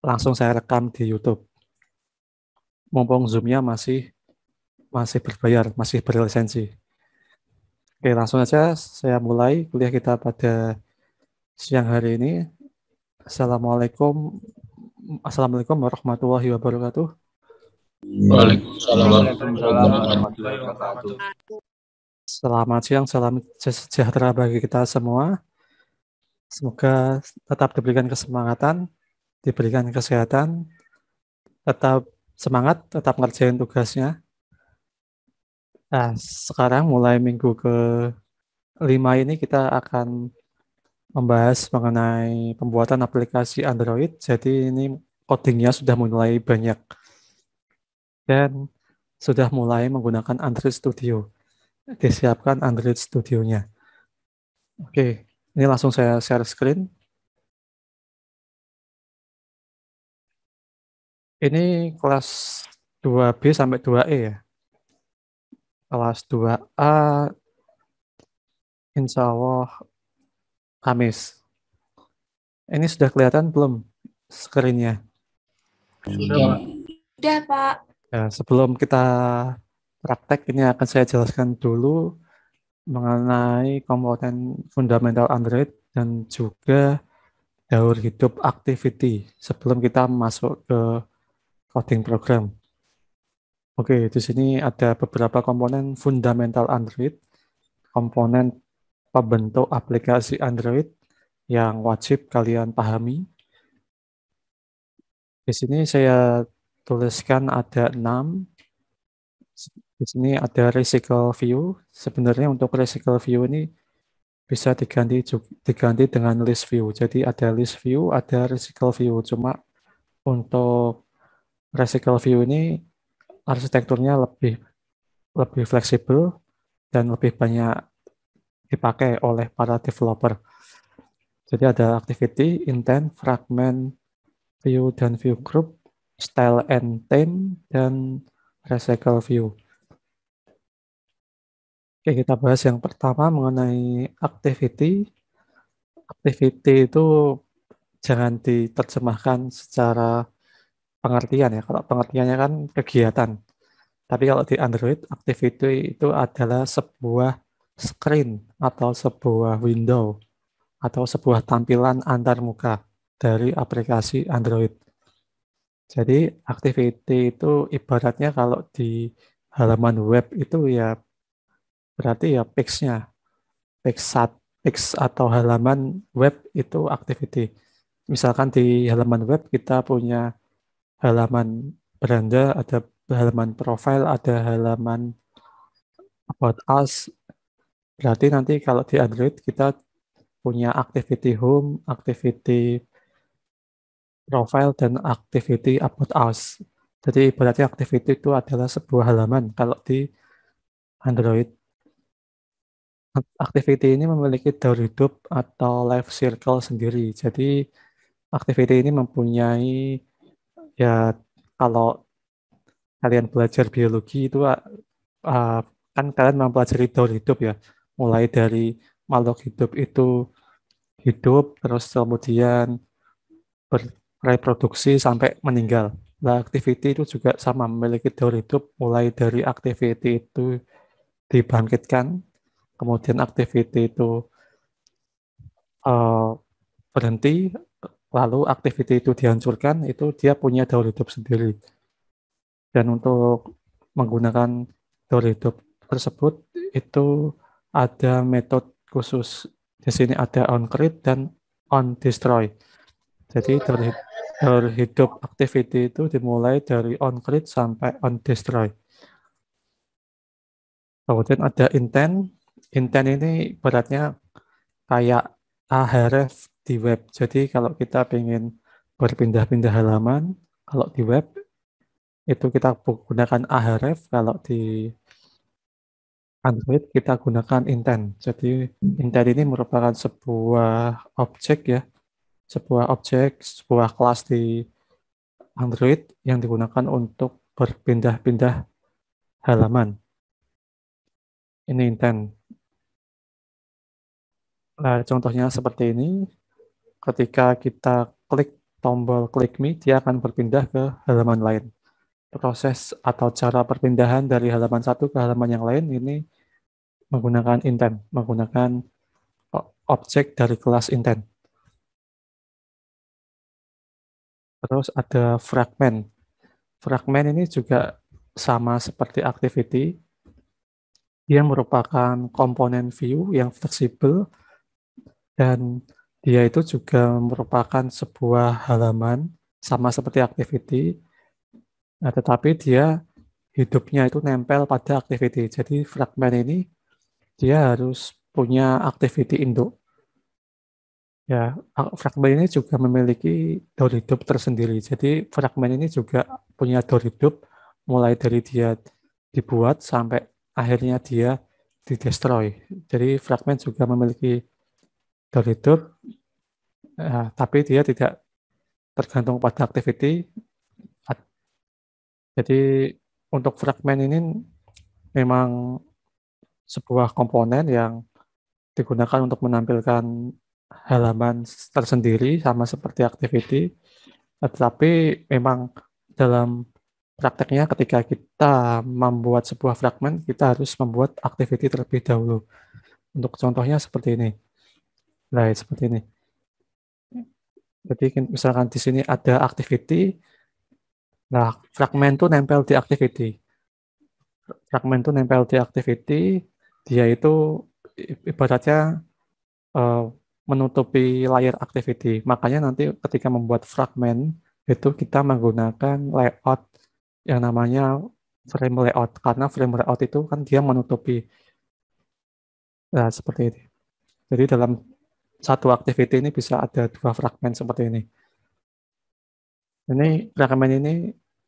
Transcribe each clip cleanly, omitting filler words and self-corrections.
langsung saya rekam di YouTube. Mumpung Zoom-nya masih masih berbayar, masih berlisensi. Oke, langsung aja saya mulai kuliah kita pada siang hari ini. Assalamualaikum, Assalamualaikum warahmatullahi wabarakatuh. Waalaikumsalam Waalaikumsalam warahmatullahi warahmatullahi wabarakatuh. wabarakatuh. Selamat siang, salam sejahtera bagi kita semua. Semoga tetap diberikan kesemangatan, diberikan kesehatan, tetap semangat, tetap ngerjain tugasnya. Nah, sekarang mulai minggu ke-5 ini kita akan membahas mengenai pembuatan aplikasi Android. Jadi ini codingnya sudah mulai banyak dan sudah mulai menggunakan Android Studio. Disiapkan Android Studio-nya. Oke, ini langsung saya share screen. Ini kelas 2B sampai 2E ya. Kelas 2A insya Allah Kamis. Ini sudah kelihatan belum screen-nya? Sudah, Pak. Sudah, Pak. Ya, sebelum kita praktek, ini akan saya jelaskan dulu mengenai komponen fundamental Android dan juga daur hidup activity sebelum kita masuk ke coding program. Oke, di sini ada beberapa komponen fundamental Android, komponen pembentuk aplikasi Android yang wajib kalian pahami. Di sini saya tuliskan ada 6. Di sini ada recycle view. Sebenarnya untuk recycle view ini bisa diganti dengan list view. Jadi ada list view, ada recycle view. Cuma untuk recycle view ini arsitekturnya lebih lebih fleksibel dan lebih banyak dipakai oleh para developer. Jadi ada activity, intent, fragment, view dan view group, style and theme, dan recycle view. Oke, kita bahas yang pertama mengenai activity. Activity itu jangan diterjemahkan secara pengertian ya. Kalau pengertiannya kan kegiatan. Tapi kalau di Android, activity itu adalah sebuah screen atau sebuah window atau sebuah tampilan antarmuka dari aplikasi Android. Jadi activity itu ibaratnya kalau di halaman web itu ya berarti ya page-nya, page atau halaman web itu activity. Misalkan di halaman web kita punya halaman beranda, ada halaman profile, ada halaman about us. Berarti nanti kalau di Android kita punya activity home, activity profile, dan activity about us. Jadi berarti activity itu adalah sebuah halaman kalau di Android. Activity ini memiliki daur hidup atau life circle sendiri. Jadi activity ini mempunyai ya kalau kalian belajar biologi itu uh, kan kalian mempelajari daur hidup ya. Mulai dari makhluk hidup itu hidup terus kemudian bereproduksi sampai meninggal. Nah, activity itu juga sama memiliki daur hidup mulai dari activity itu dibangkitkan, kemudian activity itu uh, berhenti, lalu activity itu dihancurkan, itu dia punya daur hidup sendiri. Dan untuk menggunakan daur hidup tersebut itu ada metode khusus. Di sini ada on create dan on destroy. Jadi daur hidup activity itu dimulai dari on create sampai on destroy. Kemudian ada intent. Intent ini beratnya kayak ahref di web. Jadi kalau kita ingin berpindah-pindah halaman, kalau di web itu kita gunakan ahref, kalau di Android kita gunakan intent. Jadi intent ini merupakan sebuah objek ya, sebuah kelas di Android yang digunakan untuk berpindah-pindah halaman. Ini intent. Nah, contohnya seperti ini. Ketika kita klik tombol klik me, dia akan berpindah ke halaman lain. Proses atau cara perpindahan dari halaman satu ke halaman yang lain ini menggunakan intent, menggunakan objek dari kelas intent. Terus ada fragment. Fragment ini juga sama seperti activity. Dia merupakan komponen view yang fleksibel dan dia itu juga merupakan sebuah halaman sama seperti activity. Nah, tetapi dia hidupnya itu nempel pada activity. Jadi fragment ini dia harus punya activity induk. Ya, fragmen ini juga memiliki daur hidup tersendiri. Jadi fragmen ini juga punya daur hidup mulai dari dia dibuat sampai akhirnya dia didestroy. Jadi fragmen juga memiliki daur hidup, tapi dia tidak tergantung pada activity. Jadi untuk fragmen ini memang sebuah komponen yang digunakan untuk menampilkan halaman tersendiri sama seperti activity. Tetapi memang dalam prakteknya ketika kita membuat sebuah fragmen, kita harus membuat activity terlebih dahulu. Untuk contohnya seperti ini. Nah, seperti ini. Jadi misalkan di sini ada activity, nah fragmen itu nempel di activity. Fragmen itu nempel di activity, dia itu ibaratnya eh, menutupi layar activity. Makanya nanti ketika membuat fragmen itu kita menggunakan layout yang namanya frame layout karena frame layout itu kan dia menutupi. Nah, seperti ini. Jadi dalam satu activity ini bisa ada dua fragmen seperti ini. Ini fragmen ini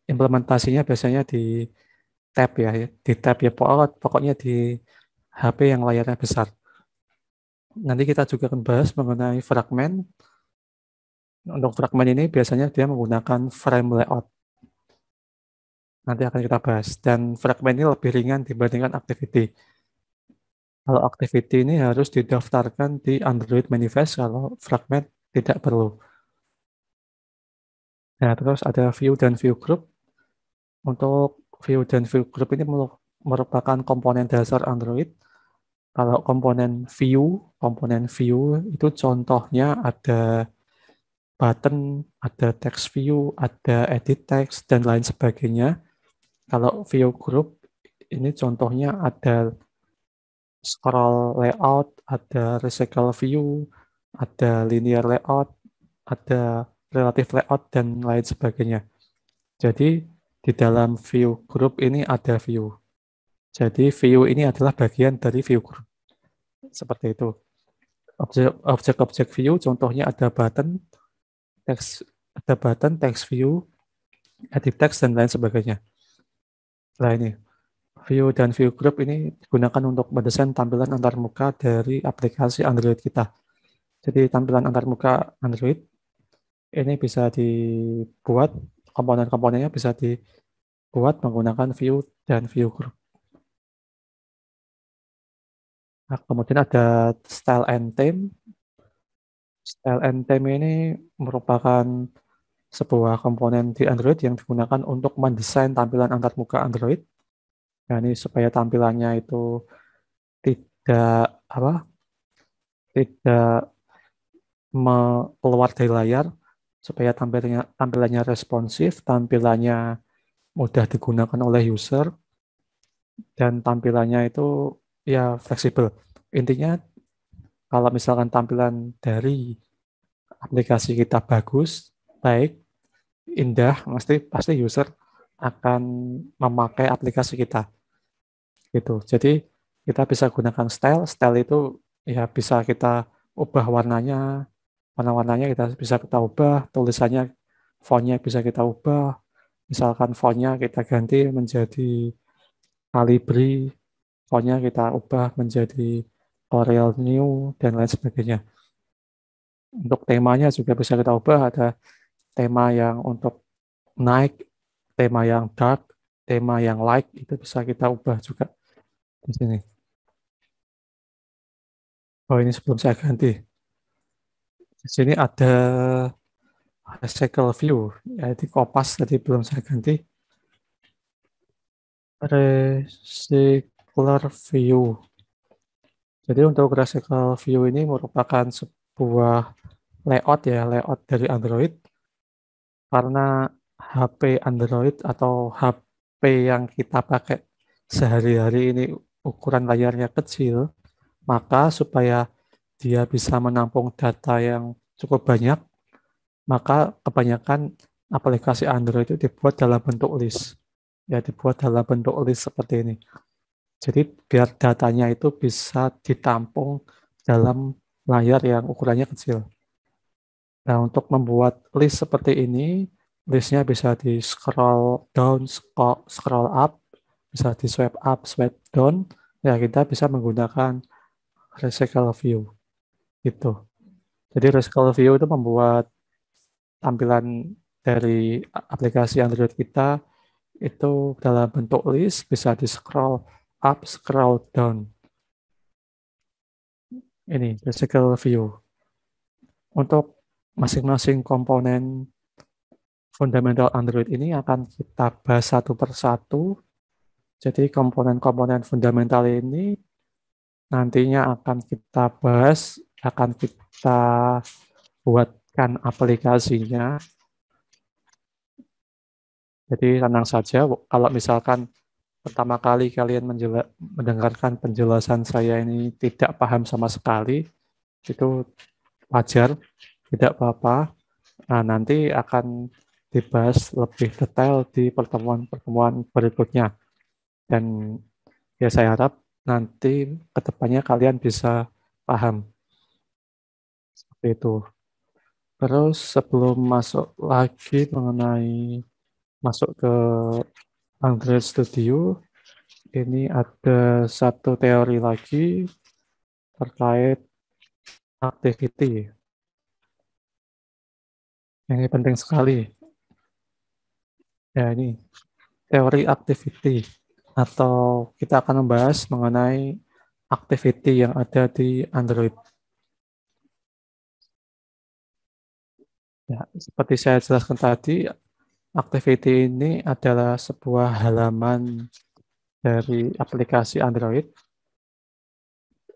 implementasinya biasanya di tab ya, di tab ya pokoknya di HP yang layarnya besar. Nanti kita juga akan bahas mengenai fragmen. Untuk fragmen ini biasanya dia menggunakan frame layout. Nanti akan kita bahas. Dan fragmen ini lebih ringan dibandingkan activity. Kalau activity ini harus didaftarkan di Android Manifest, kalau fragmen tidak perlu. Nah, terus ada view dan view group. Untuk view dan view group ini merupakan komponen dasar Android. Kalau komponen view itu contohnya ada button, ada text view, ada edit text, dan lain sebagainya. Kalau view group ini contohnya ada scroll layout, ada recycle view, ada linear layout, ada relative layout, dan lain sebagainya. Jadi di dalam view group ini ada view. Jadi view ini adalah bagian dari view group. Seperti itu. Objek-objek view contohnya text, ada button, text view, edit text, dan lain sebagainya. Nah ini, view dan view group ini digunakan untuk mendesain tampilan antarmuka dari aplikasi Android kita. Jadi tampilan antarmuka Android ini bisa dibuat, komponen-komponennya bisa dibuat menggunakan view dan view group. Nah, kemudian ada style and theme. Style and theme ini merupakan sebuah komponen di Android yang digunakan untuk mendesain tampilan antarmuka Android. Nah, ini supaya tampilannya itu tidak apa? Tidak keluar dari layar, supaya tampilannya responsif, tampilannya mudah digunakan oleh user, dan tampilannya itu ya fleksibel. Intinya kalau misalkan tampilan dari aplikasi kita bagus, baik, indah, pasti user akan memakai aplikasi kita gitu. Jadi kita bisa gunakan style itu ya bisa kita ubah warna-warnanya kita ubah, tulisannya, fontnya bisa kita ubah. Misalkan fontnya kita ganti menjadi Calibri, fontnya kita ubah menjadi Corel New dan lain sebagainya. Untuk temanya juga bisa kita ubah, ada tema yang untuk naik, tema yang dark, tema yang light, itu bisa kita ubah juga di sini. Oh, ini sebelum saya ganti. Di sini ada recycle view, yaitu kopas tadi belum saya ganti. Recycler view. Jadi untuk recycle view ini merupakan sebuah layout ya, layout dari Android. Karena HP Android atau HP yang kita pakai sehari-hari ini ukuran layarnya kecil, maka supaya dia bisa menampung data yang cukup banyak, maka kebanyakan aplikasi Android itu dibuat dalam bentuk list. Ya, dibuat dalam bentuk list seperti ini. Jadi biar datanya itu bisa ditampung dalam layar yang ukurannya kecil. Nah, untuk membuat list seperti ini, listnya bisa di scroll down, scroll up, bisa di swipe up, swipe down. Ya, kita bisa menggunakan recycle view gitu. Jadi recycle view itu membuat tampilan dari aplikasi Android kita itu dalam bentuk list, bisa di scroll up, scroll down. Ini recycle view. Untuk masing-masing komponen fundamental Android ini akan kita bahas satu persatu. Jadi komponen-komponen fundamental ini nantinya akan kita bahas, akan kita buatkan aplikasinya. Jadi tenang saja, kalau misalkan pertama kali kalian mendengarkan penjelasan saya ini tidak paham sama sekali, itu wajar, tidak apa-apa. Nah, nanti akan dibahas lebih detail di pertemuan-pertemuan berikutnya. Dan ya saya harap nanti kedepannya kalian bisa paham seperti itu. Terus sebelum masuk lagi mengenai masuk ke Android Studio, ini ada satu teori lagi terkait activity. Ini penting sekali. Ya, ini teori activity atau kita akan membahas mengenai activity yang ada di Android. Ya, seperti saya jelaskan tadi, activity ini adalah sebuah halaman dari aplikasi Android.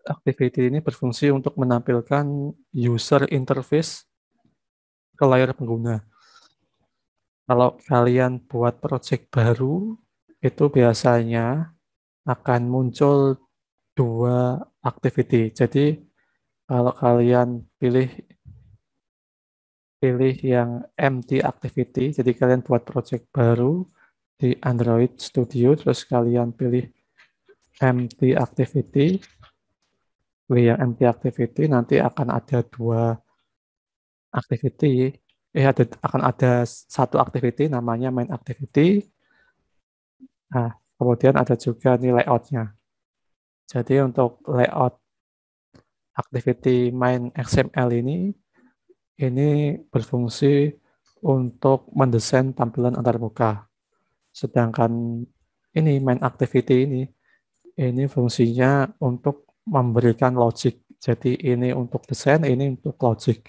Activity ini berfungsi untuk menampilkan user interface ke layar pengguna. Kalau kalian buat project baru, itu biasanya akan muncul dua activity. Jadi kalau kalian pilih pilih yang empty activity, jadi kalian buat project baru di Android Studio, terus kalian pilih empty activity, pilih yang empty activity, nanti akan ada dua activity, akan ada satu activity namanya main activity, nah kemudian ada juga nih layoutnya. Jadi untuk layout activity main XML ini berfungsi untuk mendesain tampilan antarmuka. Sedangkan ini main activity ini fungsinya untuk memberikan logic. Jadi ini untuk desain, ini untuk logic.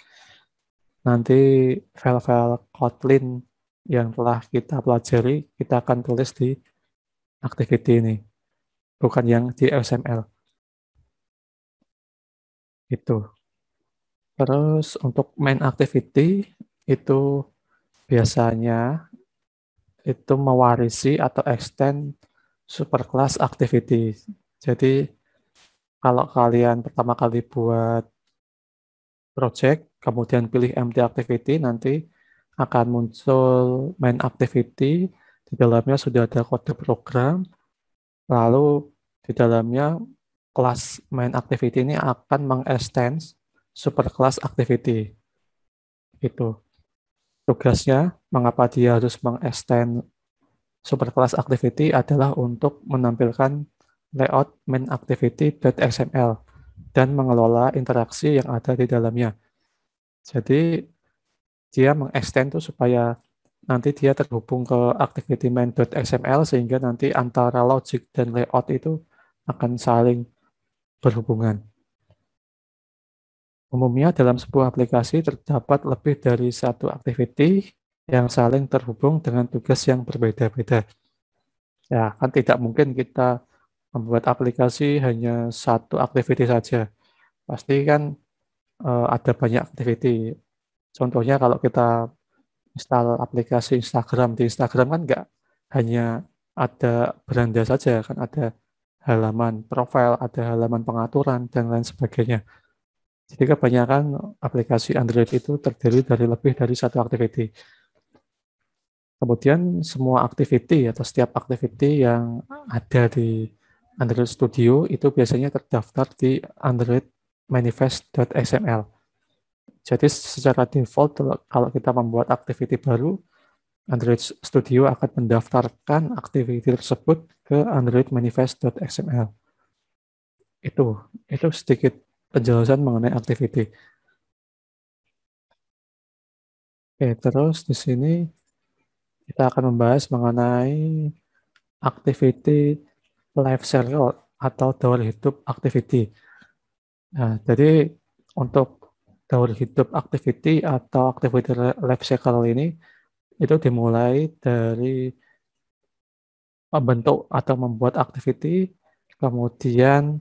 Nanti file-file Kotlin yang telah kita pelajari, kita akan tulis di activity ini, bukan yang di XML. Itu. Terus untuk main activity itu biasanya itu mewarisi atau extend superclass activity. Jadi kalau kalian pertama kali buat project, kemudian pilih empty activity, nanti akan muncul main activity, di dalamnya sudah ada kode program, lalu di dalamnya kelas main activity ini akan mengextend superclass activity. Itu tugasnya, mengapa dia harus mengextend superclass activity adalah untuk menampilkan layout main activity.xml dan mengelola interaksi yang ada di dalamnya. Jadi dia mengextend tuh supaya nanti dia terhubung ke activity main.xml sehingga nanti antara logic dan layout itu akan saling berhubungan. Umumnya dalam sebuah aplikasi terdapat lebih dari satu activity yang saling terhubung dengan tugas yang berbeda-beda. Ya, kan tidak mungkin kita membuat aplikasi hanya satu activity saja. Pasti kan ada banyak activity. Contohnya kalau kita install aplikasi Instagram, di Instagram kan nggak hanya ada beranda saja, kan ada halaman profil, ada halaman pengaturan, dan lain sebagainya. Jadi kebanyakan aplikasi Android itu terdiri dari lebih dari satu activity. Kemudian semua activity atau setiap activity yang ada di Android Studio itu biasanya terdaftar di Android manifest.xml. Jadi secara default kalau kita membuat activity baru, Android Studio akan mendaftarkan activity tersebut ke Android manifest.xml. Itu sedikit penjelasan mengenai activity. Oke, terus di sini kita akan membahas mengenai activity life cycle atau daur hidup activity. Nah, jadi untuk daur hidup activity atau activity life cycle ini itu dimulai dari membentuk atau membuat activity, kemudian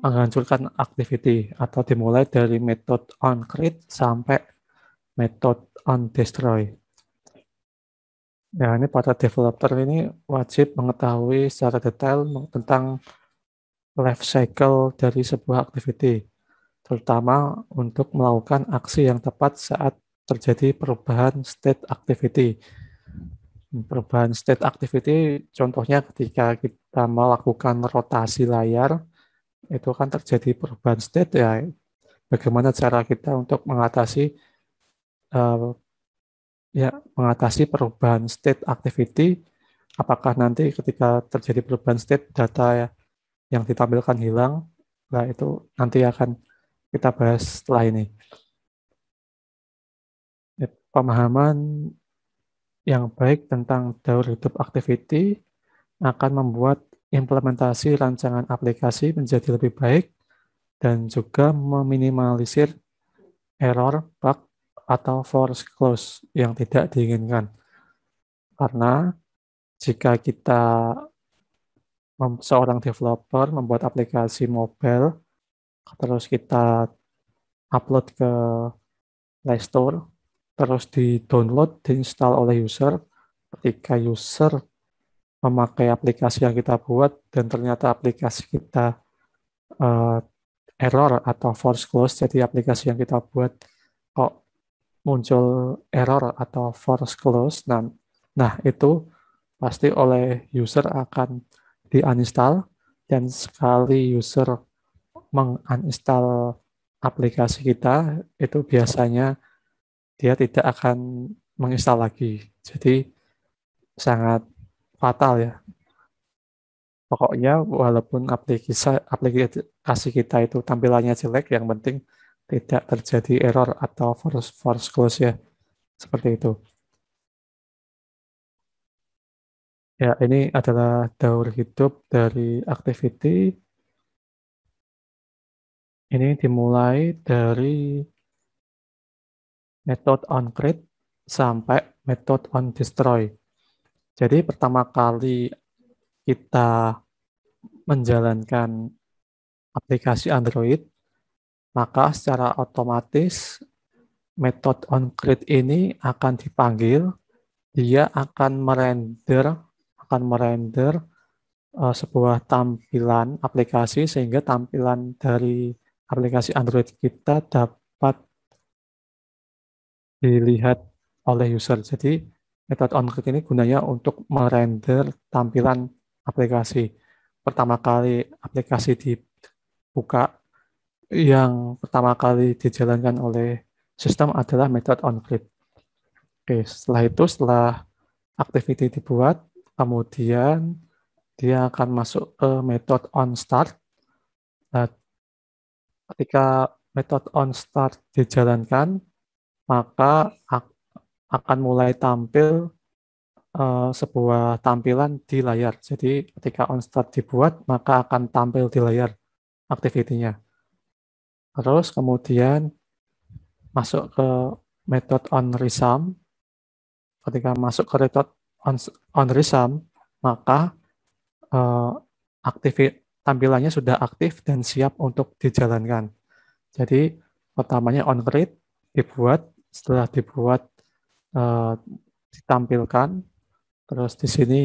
menghancurkan activity, atau dimulai dari method on create sampai method on destroy. Ya, ini para developer ini wajib mengetahui secara detail tentang life cycle dari sebuah activity, terutama untuk melakukan aksi yang tepat saat terjadi perubahan state activity. Perubahan state activity contohnya ketika kita melakukan rotasi layar, itu kan terjadi perubahan state ya. Bagaimana cara kita untuk uh, mengatasi perubahan state activity? Apakah nanti ketika terjadi perubahan state data yang ditampilkan hilang? Nah, itu nanti akan kita bahas setelah ini. Pemahaman yang baik tentang daur hidup activity akan membuat implementasi rancangan aplikasi menjadi lebih baik dan juga meminimalisir error, bug, atau force close yang tidak diinginkan. Karena jika kita seorang developer membuat aplikasi mobile, terus kita upload ke Play Store, terus di-download, diinstal oleh user, ketika user memakai aplikasi yang kita buat dan ternyata aplikasi kita uh, error atau force close, jadi aplikasi yang kita buat kok muncul error atau force close, nah itu pasti oleh user akan di-uninstall, dan sekali user menginstal aplikasi kita, itu biasanya dia tidak akan menginstal lagi. Jadi sangat fatal ya. Pokoknya walaupun aplikasi kita itu tampilannya jelek, yang penting tidak terjadi error atau force close ya. Seperti itu. Ya, ini adalah daur hidup dari activity. Ini dimulai dari method on create sampai method on destroy. Jadi pertama kali kita menjalankan aplikasi Android, maka secara otomatis method on create ini akan dipanggil, dia akan merender sebuah tampilan aplikasi sehingga tampilan dari aplikasi Android kita dapat dilihat oleh user. Jadi metode onClick ini gunanya untuk merender tampilan aplikasi. Pertama kali aplikasi dibuka, yang pertama kali dijalankan oleh sistem adalah metode onClick. Oke, setelah activity dibuat, kemudian dia akan masuk ke metode onStart. Nah, ketika metode onStart dijalankan, maka akan mulai tampil sebuah tampilan di layar. Jadi ketika onStart dibuat, maka akan tampil di layar activity-nya. Terus kemudian masuk ke method on resum. Ketika masuk ke method on resum, maka tampilannya sudah aktif dan siap untuk dijalankan. Jadi pertamanya on create dibuat, setelah dibuat ditampilkan, terus di sini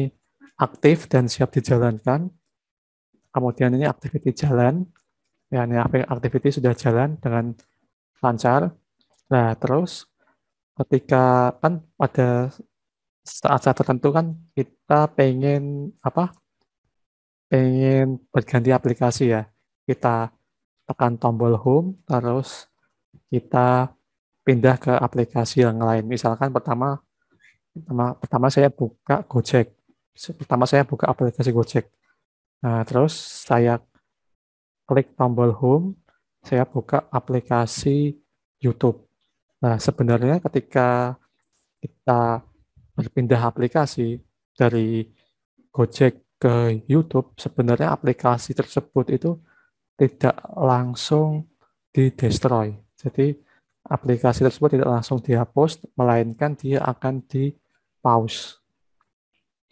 aktif dan siap dijalankan. Kemudian ini activity jalan, ya ini activity sudah jalan dengan lancar. Nah terus ketika kan pada saat-saat tertentu kan kita pengen apa? Pengen berganti aplikasi ya. Kita tekan tombol home, terus kita pindah ke aplikasi yang lain. Misalkan pertama saya buka Gojek. Pertama saya buka aplikasi Gojek. Nah, terus saya klik tombol home, saya buka aplikasi YouTube. Nah, sebenarnya ketika kita berpindah aplikasi dari Gojek ke YouTube, sebenarnya aplikasi tersebut itu tidak langsung di-destroy. Jadi aplikasi tersebut tidak langsung dihapus, melainkan dia akan di-pause.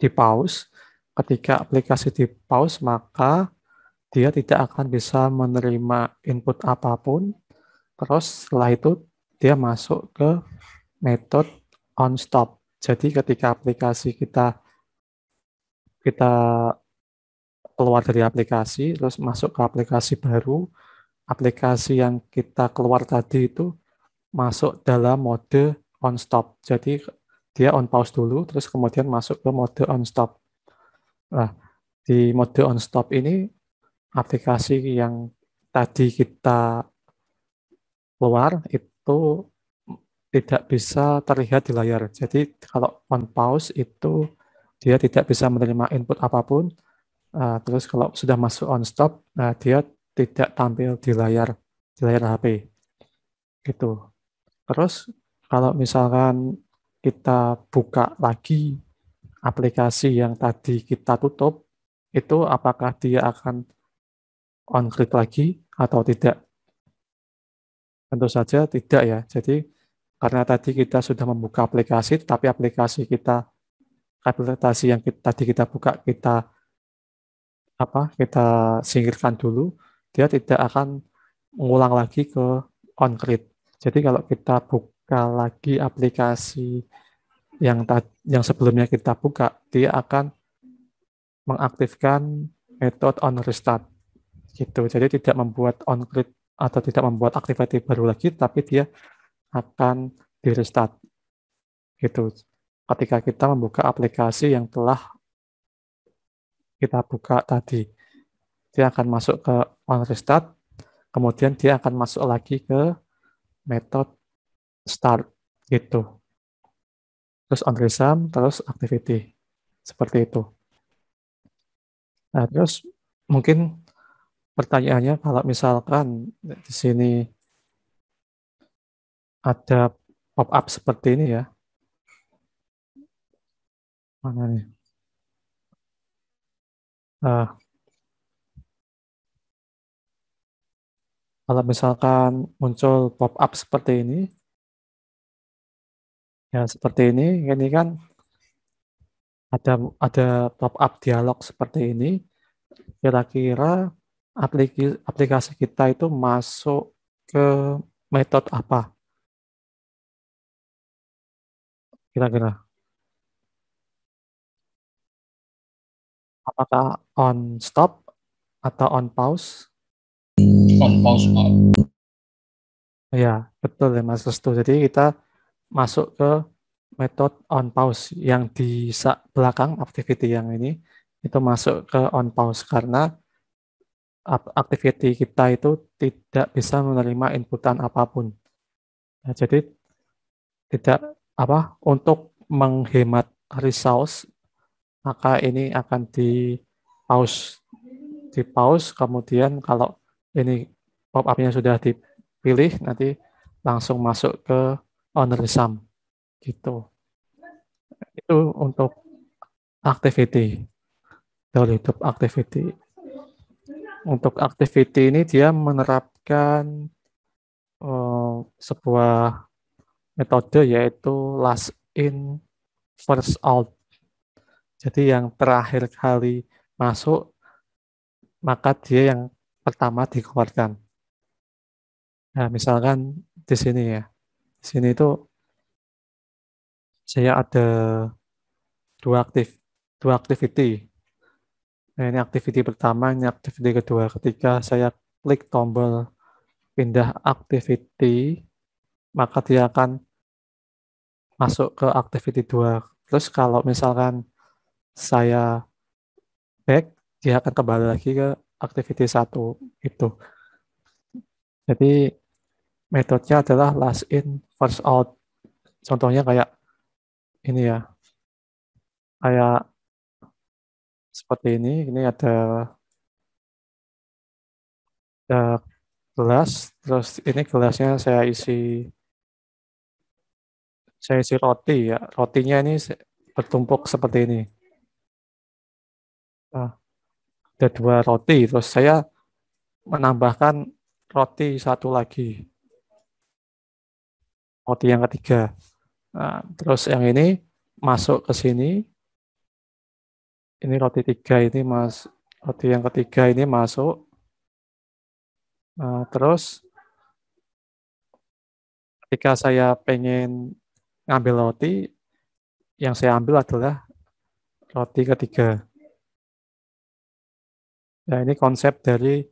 Di-pause, ketika aplikasi di-pause, maka dia tidak akan bisa menerima input apapun. Terus setelah itu dia masuk ke metode on stop. Jadi ketika aplikasi kita kita keluar dari aplikasi, terus masuk ke aplikasi baru, aplikasi yang kita keluar tadi itu masuk dalam mode on stop. Jadi dia on pause dulu, terus kemudian masuk ke mode on stop. Nah, di mode on stop ini aplikasi yang tadi kita keluar itu tidak bisa terlihat di layar. Jadi kalau on pause itu dia tidak bisa menerima input apapun. Terus kalau sudah masuk on stop, dia tidak tampil di layar HP. Gitu. Terus kalau misalkan kita buka lagi aplikasi yang tadi kita tutup, itu apakah dia akan on click lagi atau tidak? Tentu saja tidak ya. Jadi karena tadi kita sudah membuka aplikasi, tapi aplikasi yang tadi kita buka kita singkirkan dulu, dia tidak akan mengulang lagi ke on create. Jadi kalau kita buka lagi aplikasi yang sebelumnya kita buka, dia akan mengaktifkan metode on restart gitu. Jadi tidak membuat on create atau tidak membuat activity baru lagi, tapi dia akan di restart gitu. Ketika kita membuka aplikasi yang telah kita buka tadi, dia akan masuk ke on restart, kemudian dia akan masuk lagi ke metode start gitu. Terus on resume, terus activity. Seperti itu. Nah, terus mungkin pertanyaannya kalau misalkan di sini ada pop-up seperti ini ya. Mana nih? Kalau misalkan muncul pop-up seperti ini, ya seperti ini kan ada pop-up dialog seperti ini. Kira-kira aplikasi kita itu masuk ke metode apa? Kira-kira apakah on stop atau on pause? On pause, Pak. Ya, betul ya Mas Restu. Jadi kita masuk ke metode on pause yang di belakang activity yang ini itu masuk ke on pause karena activity kita itu tidak bisa menerima inputan apapun. Nah, jadi tidak untuk menghemat resource maka ini akan di pause kemudian kalau ini pop up-nya sudah dipilih nanti langsung masuk ke on resume gitu. Itu untuk activity dari YouTube activity. Untuk activity ini dia menerapkan sebuah metode yaitu last in first out. Jadi yang terakhir kali masuk maka dia yang pertama dikeluarkan. Nah, misalkan di sini ya. Di sini itu saya ada dua dua activity. Nah, ini activity pertama, ini activity kedua. Ketika saya klik tombol pindah activity, maka dia akan masuk ke activity 2. Terus kalau misalkan saya back, dia akan kembali lagi ke activity 1 itu. Jadi metodenya adalah last in first out. Contohnya kayak ini ya, kayak seperti ini. Ini ada gelas, terus ini gelasnya saya isi roti ya. Rotinya ini bertumpuk seperti ini. Nah, ada dua roti, terus saya menambahkan roti satu lagi, roti yang ketiga. Nah, terus yang ini masuk ke sini, ini roti tiga ini roti yang ketiga ini masuk. Nah, terus ketika saya pengen ngambil roti, yang saya ambil adalah roti ketiga. Nah, ini konsep dari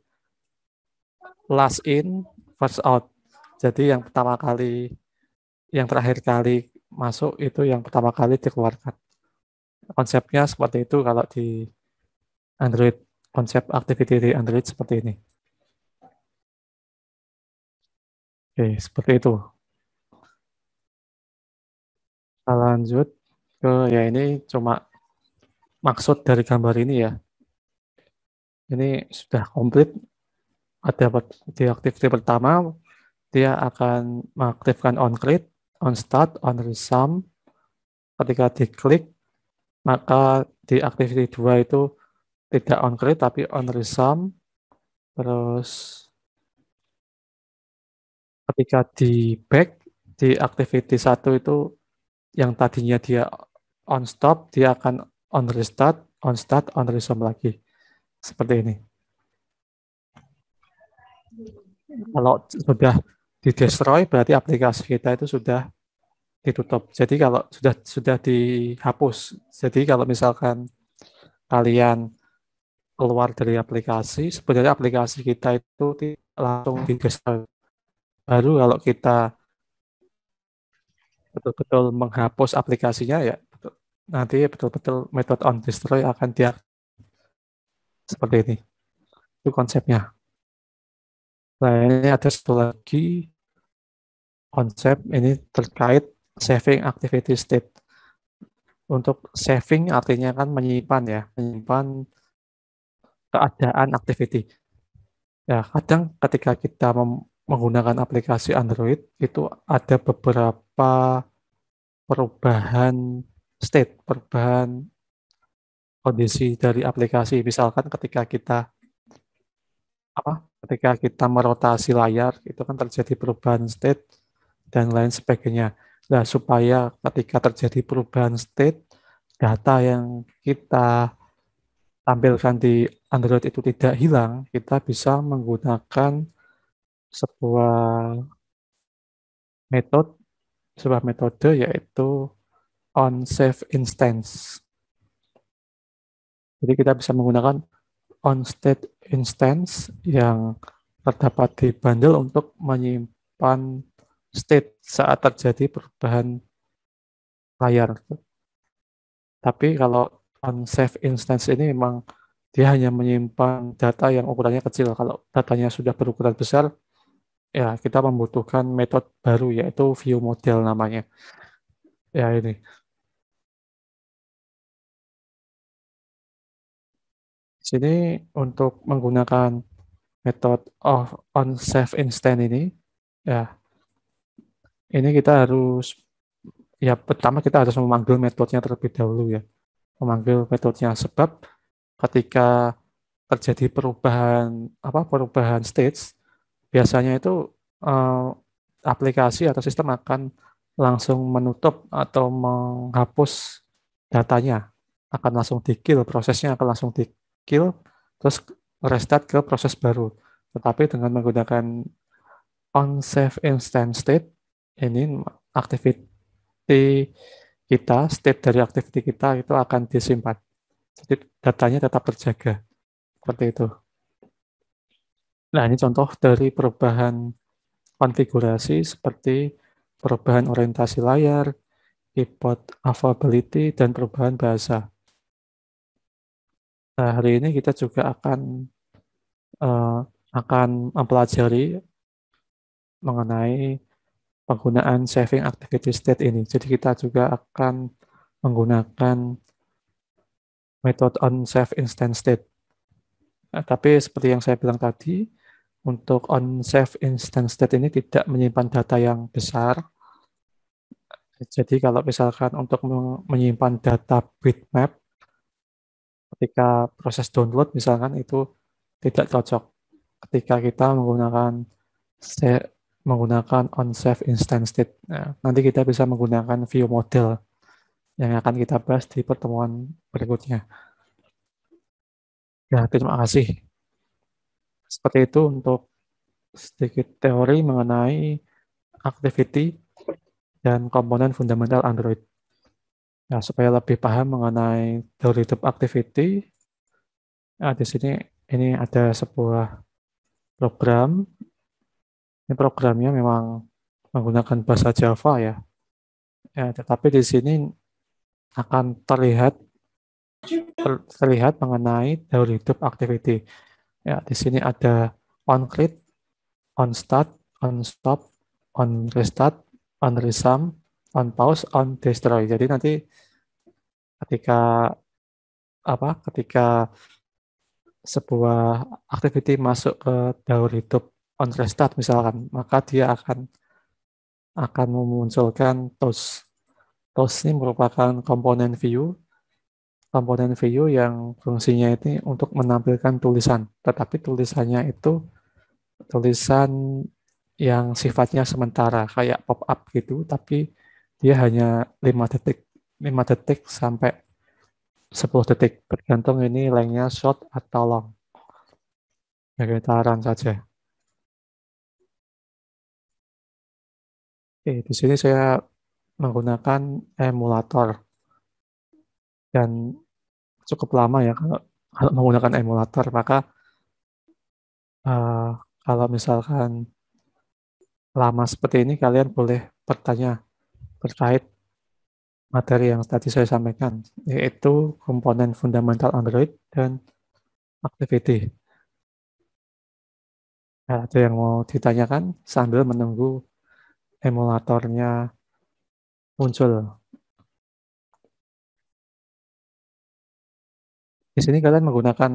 last in, first out. Jadi yang pertama kali, yang terakhir kali masuk itu yang pertama kali dikeluarkan. Konsepnya seperti itu kalau di Android, konsep activity di Android seperti ini. Oke, seperti itu. Kita lanjut ke ya ini cuma maksud dari gambar ini ya. Ini sudah komplit. Ada di activity pertama dia akan mengaktifkan on create, on start, on resume. Ketika diklik maka di activity 2 itu tidak on create tapi on resume. Terus ketika di back di activity 1 itu yang tadinya dia on stop dia akan on restart, on start, on resume lagi. Seperti ini. Kalau sudah di destroy berarti aplikasi kita itu sudah ditutup. Jadi kalau sudah dihapus. Jadi kalau misalkan kalian keluar dari aplikasi, sebenarnya aplikasi kita itu langsung di destroy. Baru kalau kita betul-betul menghapus aplikasinya ya nanti betul-betul metode on destroy akan dia seperti ini. Itu konsepnya. Nah, ini ada satu lagi konsep ini terkait saving activity state. Untuk saving artinya kan menyimpan ya, menyimpan keadaan activity. Ya, kadang ketika kita menggunakan aplikasi Android itu ada beberapa perubahan state, perubahan kondisi dari aplikasi. Misalkan ketika kita merotasi layar itu kan terjadi perubahan state dan lain sebagainya. Nah, supaya ketika terjadi perubahan state, data yang kita tampilkan di Android itu tidak hilang, kita bisa menggunakan sebuah metode, sebuah metode yaitu on save instance. Jadi kita bisa menggunakan on state instance yang terdapat di bundle untuk menyimpan state saat terjadi perubahan layar. Tapi kalau on save instance ini memang dia hanya menyimpan data yang ukurannya kecil. Kalau datanya sudah berukuran besar, ya kita membutuhkan metode baru yaitu view model namanya. Ya ini. Di sini untuk menggunakan metode of on save instance ini, ya ini kita harus ya pertama kita harus memanggil metodenya terlebih dahulu ya. Memanggil metodenya sebab ketika terjadi perubahan stage biasanya itu aplikasi atau sistem akan langsung menutup atau menghapus datanya, akan langsung di-kill, prosesnya akan langsung di-kill, terus restart ke proses baru. Tetapi dengan menggunakan on-save instant state, ini activity kita, state dari activity kita itu akan disimpan. Jadi datanya tetap terjaga. Seperti itu. Nah, ini contoh dari perubahan konfigurasi seperti perubahan orientasi layar, keyboard availability, dan perubahan bahasa. Nah, hari ini kita juga eh, akan mempelajari mengenai penggunaan saving activity state ini. Jadi kita juga akan menggunakan metode on save instant state. Nah, tapi seperti yang saya bilang tadi, untuk on save instant state ini tidak menyimpan data yang besar. Jadi kalau misalkan untuk menyimpan data bitmap ketika proses download misalkan itu tidak cocok. Ketika kita menggunakan on save instant state. Nah, nanti kita bisa menggunakan view model yang akan kita bahas di pertemuan berikutnya. Ya, terima kasih. Seperti itu untuk sedikit teori mengenai activity dan komponen fundamental Android. Nah, supaya lebih paham mengenai teori hidup activity, nah, di sini ini ada sebuah program. Ini programnya memang menggunakan bahasa Java ya. Ya, tetapi di sini akan terlihat mengenai teori hidup activity. Ya, di sini ada on create, on start, on stop, on restart, on resum, on pause, on destroy. Jadi nanti ketika ketika sebuah activity masuk ke daur hidup on restart misalkan, maka dia akan memunculkan toast. Toast ini merupakan komponen view yang fungsinya ini untuk menampilkan tulisan, tetapi tulisannya itu tulisan yang sifatnya sementara kayak pop up gitu, tapi dia hanya 5 detik 5 detik sampai 10 detik tergantung ini lengthnya short atau long, ya getaran saja. Oke, di sini saya menggunakan emulator dan cukup lama ya kalau menggunakan emulator, maka eh, kalau misalkan lama seperti ini kalian boleh bertanya terkait materi yang tadi saya sampaikan, yaitu komponen fundamental Android dan activity. Nah, ada yang mau ditanyakan sambil menunggu emulatornya muncul. Di sini kalian menggunakan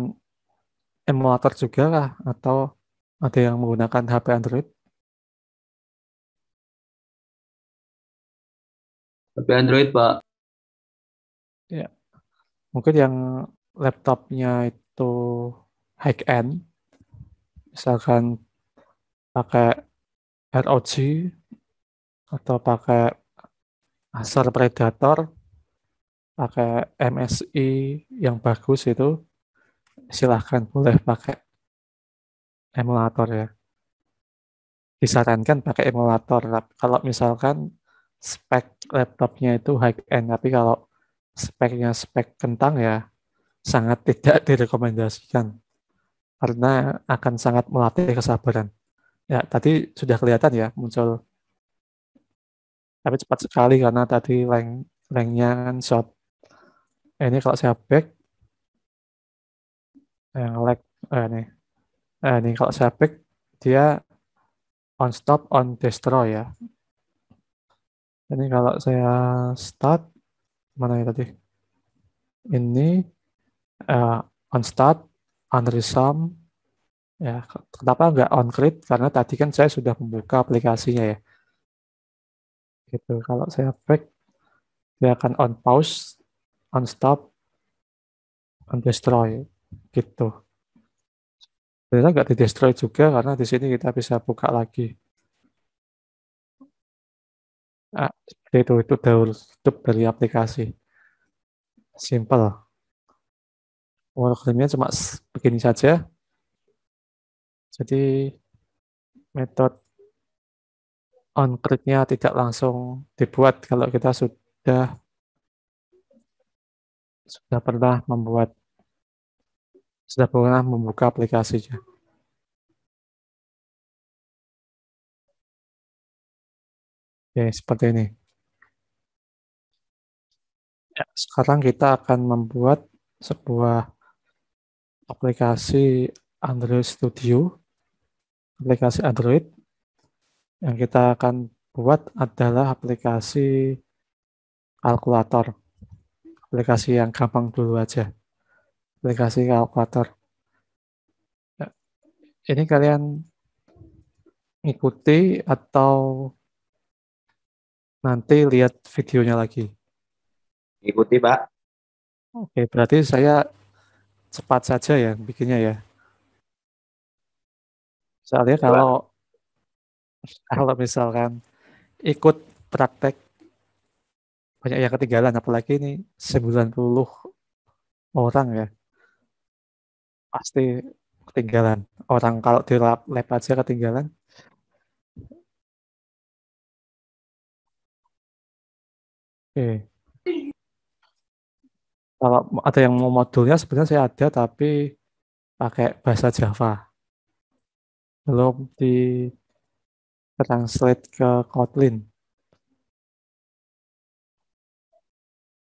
emulator juga kah? Atau ada yang menggunakan HP Android? Tapi Android, Pak. Ya, mungkin yang laptopnya itu high-end, misalkan pakai ROG atau pakai Acer Predator, pakai MSI yang bagus itu, silahkan boleh pakai emulator ya. Disarankan pakai emulator. Kalau misalkan spek laptopnya itu high end, tapi kalau speknya spek kentang ya sangat tidak direkomendasikan karena akan sangat melatih kesabaran. Ya, tadi sudah kelihatan ya muncul, tapi cepat sekali karena tadi lengthnya kan short. Ini kalau saya back, yang lag, ini, ini kalau saya back dia on stop, on destroy ya. Ini kalau saya start, mana ya tadi? Ini on start, on resume, ya. Kenapa nggak on create? Karena tadi kan saya sudah membuka aplikasinya ya. Gitu. Kalau saya back, dia akan on pause, on stop, on destroy. Gitu. Sebenarnya nggak di destroy juga karena di sini kita bisa buka lagi. Seperti itu tutup dari aplikasi. Simple. Workflow-nya cuma begini saja. Jadi metode on-click-nya tidak langsung dibuat kalau kita sudah pernah sudah pernah membuka aplikasinya. Oke, seperti ini. Ya, sekarang kita akan membuat sebuah aplikasi Android Studio, aplikasi Android. Yang kita akan buat adalah aplikasi kalkulator, aplikasi yang gampang dulu aja, aplikasi kalkulator. Ya, ini kalian ikuti atau nanti lihat videonya lagi. Ikuti, Pak. Oke, berarti saya cepat saja ya bikinnya ya. Soalnya Ya, Pak. kalau misalkan ikut praktek banyak yang ketinggalan, apalagi ini 90 orang ya, pasti ketinggalan. Orang kalau di lab aja ketinggalan. Oke. Kalau ada yang mau modulnya sebenarnya saya ada tapi pakai bahasa Java. Belum di translate ke Kotlin.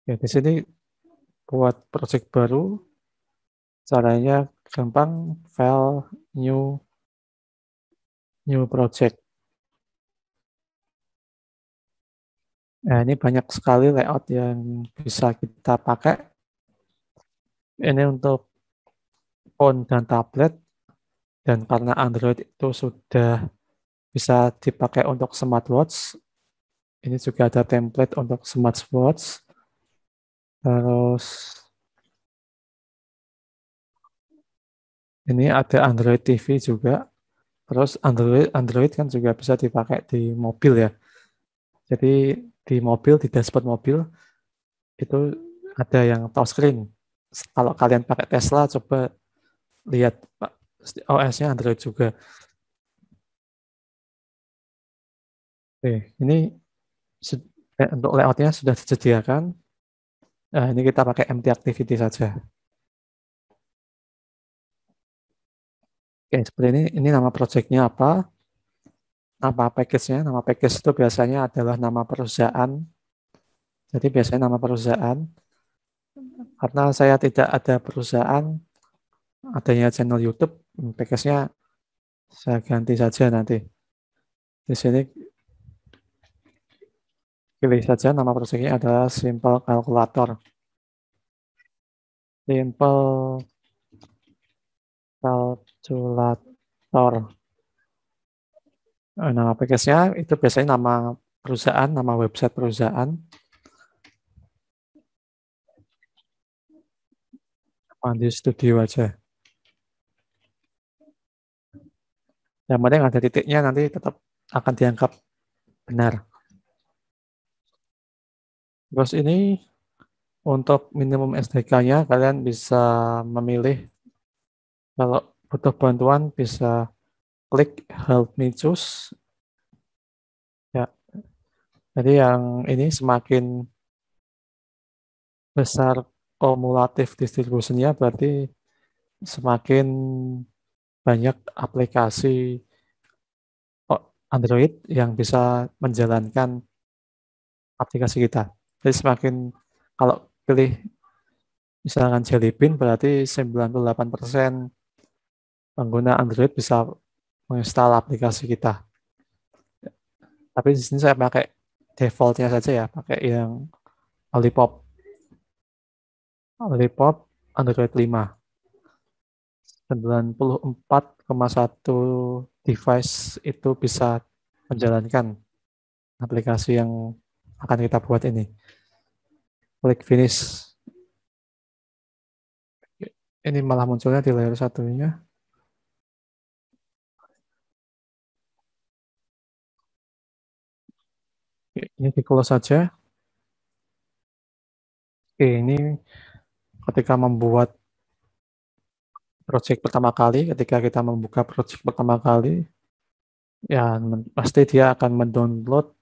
Ya, di sini buat project baru, caranya gampang, file, new project. Nah, ini banyak sekali layout yang bisa kita pakai. Ini untuk phone dan tablet, dan karena Android itu sudah bisa dipakai untuk smartwatch, ini juga ada template untuk smartwatch. Terus ini ada Android TV juga. Terus Android kan juga bisa dipakai di mobil ya. Jadi di mobil, di dashboard mobil itu ada yang touchscreen. Kalau kalian pakai Tesla, coba lihat Pak, OS-nya Android juga. Oke, ini untuk layoutnya sudah disediakan. Nah, ini kita pakai empty activity saja. Oke, seperti ini. Ini nama projectnya apa? Nama package-nya. Nama package itu biasanya adalah nama perusahaan. Jadi biasanya nama perusahaan. Karena saya tidak ada perusahaan, adanya channel YouTube, package-nya saya ganti saja nanti. Di sini pilih saja nama projectnya adalah Simple Calculator. Simple Calculator. Nama package-nya itu biasanya nama perusahaan, nama website perusahaan. Di studio aja. Yang penting ada titiknya nanti tetap akan dianggap benar. Terus ini untuk minimum SDK-nya kalian bisa memilih, kalau butuh bantuan bisa klik Help Me Choose. Ya, jadi yang ini semakin besar kumulatif distribusinya berarti semakin banyak aplikasi Android yang bisa menjalankan aplikasi kita. Jadi semakin, kalau pilih misalkan Jelly Bean berarti 98% pengguna Android bisa menginstal aplikasi kita. Tapi di sini saya pakai defaultnya saja ya, pakai yang Lollipop. Lollipop Android 5. 94,1 device itu bisa menjalankan aplikasi yang akan kita buat ini. Klik finish. Ini malah munculnya di layar satunya. Ini di close saja. Oke, ini ketika membuat project pertama kali, ketika kita membuka project pertama kali, ya pasti dia akan mendownload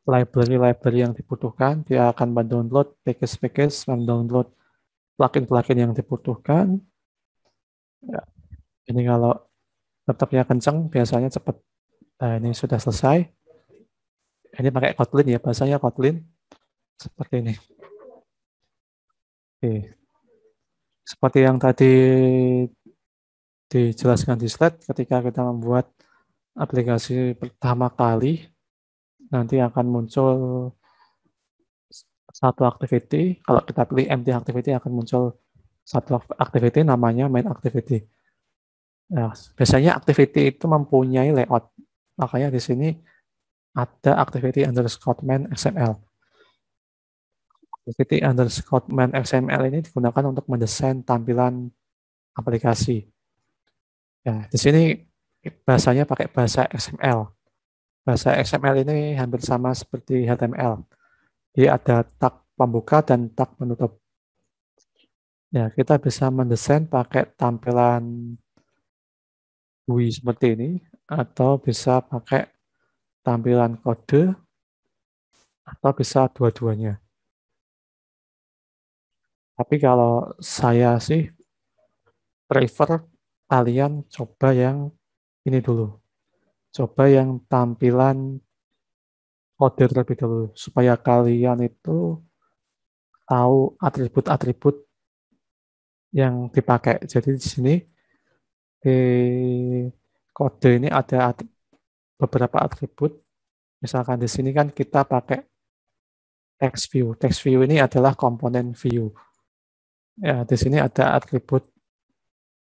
library-library yang dibutuhkan, dia akan mendownload package-package, mendownload plugin-plugin yang dibutuhkan. Ya, ini kalau laptopnya kencang, biasanya cepat. Nah, ini sudah selesai. Ini pakai Kotlin ya, bahasanya Kotlin. Seperti ini. Oke. Seperti yang tadi dijelaskan di slide, ketika kita membuat aplikasi pertama kali, nanti akan muncul satu activity. Kalau kita pilih empty activity, akan muncul satu activity namanya main activity. Nah, biasanya activity itu mempunyai layout. Makanya di sini ada activity underscore main XML. Activity underscore main XML ini digunakan untuk mendesain tampilan aplikasi. Ya, di sini bahasanya pakai bahasa XML. Bahasa XML ini hampir sama seperti HTML. Dia ada tag pembuka dan tag penutup. Ya, kita bisa mendesain pakai tampilan GUI seperti ini, atau bisa pakai tampilan kode, atau bisa dua-duanya. Tapi kalau saya sih prefer kalian coba yang ini dulu. Coba yang tampilan kode terlebih dulu, supaya kalian itu tahu atribut-atribut yang dipakai. Jadi di sini di kode ini ada beberapa atribut. Misalkan di sini kan kita pakai text view. Text view ini adalah komponen view. Ya, di sini ada atribut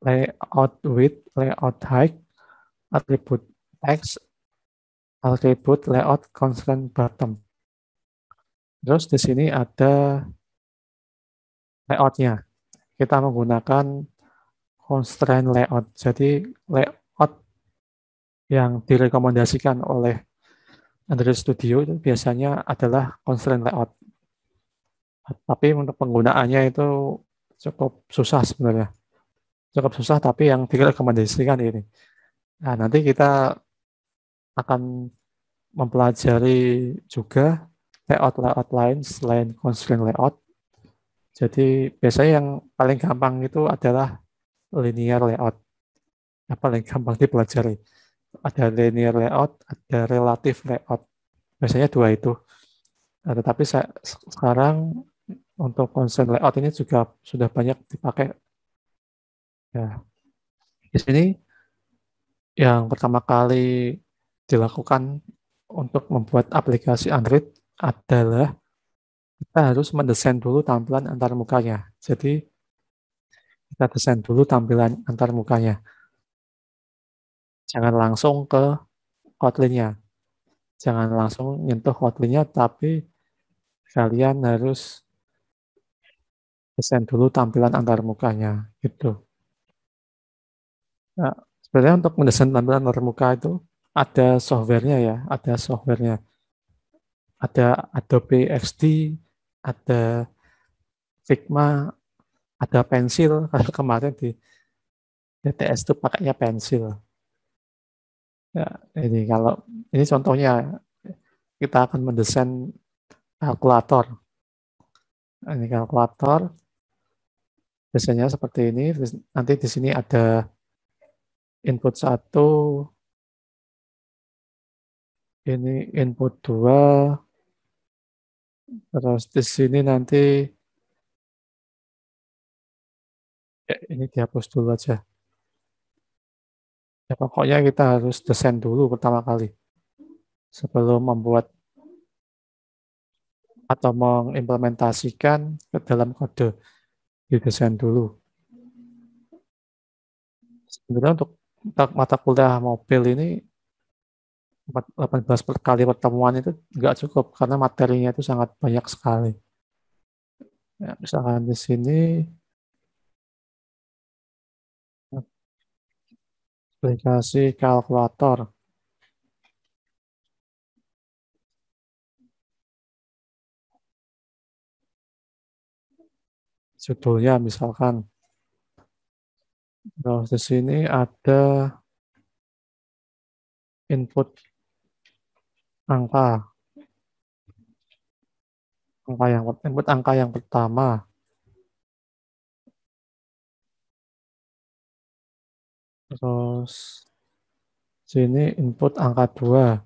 layout width, layout height, atribut text, atribut layout constraint bottom. Terus di sini ada layoutnya. Kita menggunakan constraint layout. Jadi layout yang direkomendasikan oleh Android Studio itu biasanya adalah constraint layout. Tapi untuk penggunaannya itu cukup susah sebenarnya. Cukup susah, tapi yang direkomendasikan ini. Nah, nanti kita akan mempelajari juga layout-layout lain selain constraint layout. Jadi biasanya yang paling gampang itu adalah linear layout. Yang paling gampang dipelajari. Ada linear layout, ada relative layout. Biasanya dua itu. Nah, tetapi sekarang untuk constraint layout ini juga sudah banyak dipakai. Ya, di sini yang pertama kali dilakukan untuk membuat aplikasi Android adalah kita harus mendesain dulu tampilan antar mukanya. Jadi kita desain dulu tampilan antar mukanya. Jangan langsung ke Kotlin-nya. Jangan langsung nyentuh Kotlin-nya, tapi kalian harus desain dulu tampilan antar mukanya. Gitu. Nah, sebenarnya untuk mendesain tampilan antar muka itu ada softwarenya ya, ada softwarenya. Ada Adobe XD, ada Figma, ada pensil. Kalau kemarin di DTS itu pakainya pensil. Ya, ini kalau ini contohnya kita akan mendesain kalkulator. Ini kalkulator biasanya seperti ini. Nanti di sini ada input satu, ini input dua, terus di sini nanti ya, ini dihapus dulu aja. Ya, pokoknya kita harus desain dulu pertama kali sebelum membuat atau mengimplementasikan ke dalam kode, didesain dulu. Sebenarnya untuk mata kuliah mobil ini 18 kali pertemuan itu nggak cukup karena materinya itu sangat banyak sekali. Ya, misalkan di sini aplikasi kalkulator. judulnya misalkan. Terus di sini ada input angka, input angka yang pertama. Terus sini input angka 2.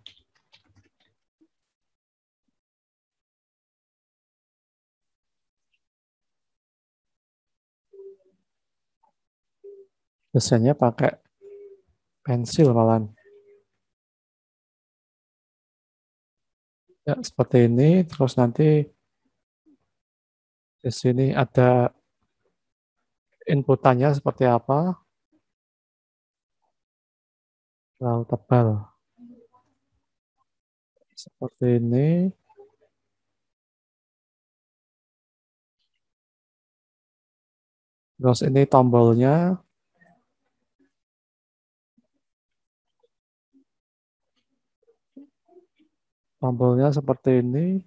Desainnya pakai pensil malah. Ya, seperti ini. Terus nanti di sini ada inputannya seperti apa. Terlalu tebal. Seperti ini. Terus ini tombolnya. Tombolnya seperti ini.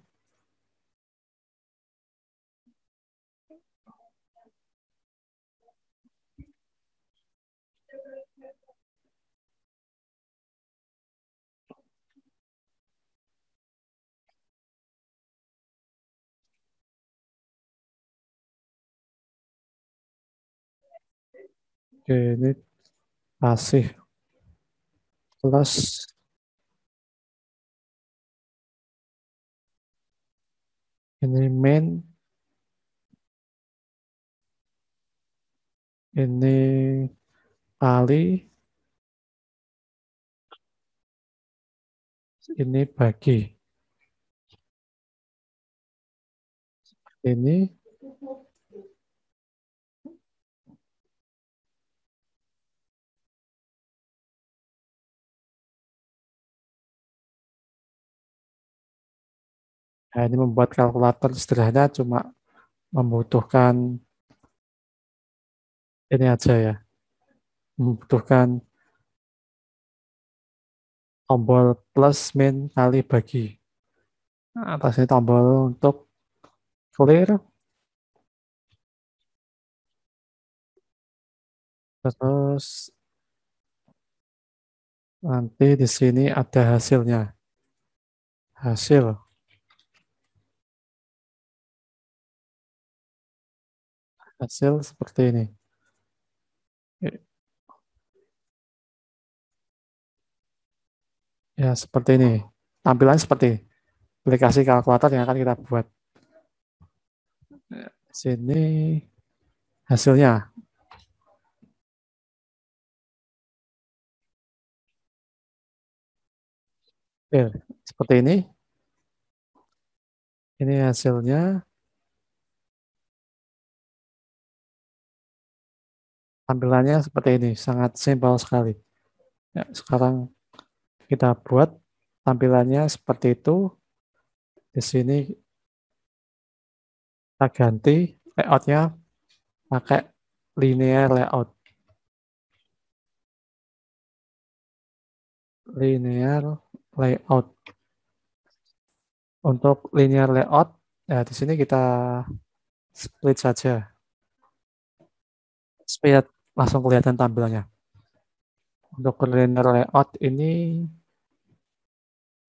Oke, ini kasih plus. Ini main. Ini kali. Ini bagi. Ini. Nah, ini membuat kalkulator sederhana cuma membutuhkan ini aja ya. Membutuhkan tombol plus min kali bagi. Nah, atasnya tombol untuk clear. Terus nanti di sini ada hasilnya. Hasil. Hasil seperti ini. Ya, seperti ini. Tampilannya seperti aplikasi kalkulator yang akan kita buat. Sini hasilnya. Oke, seperti ini. Ini hasilnya. Tampilannya seperti ini. Sangat simpel sekali. Ya, sekarang kita buat tampilannya seperti itu. Di sini kita ganti layoutnya pakai linear layout. Linear layout. Untuk linear layout, ya di sini kita split saja supaya langsung kelihatan tampilannya. Untuk linear layout ini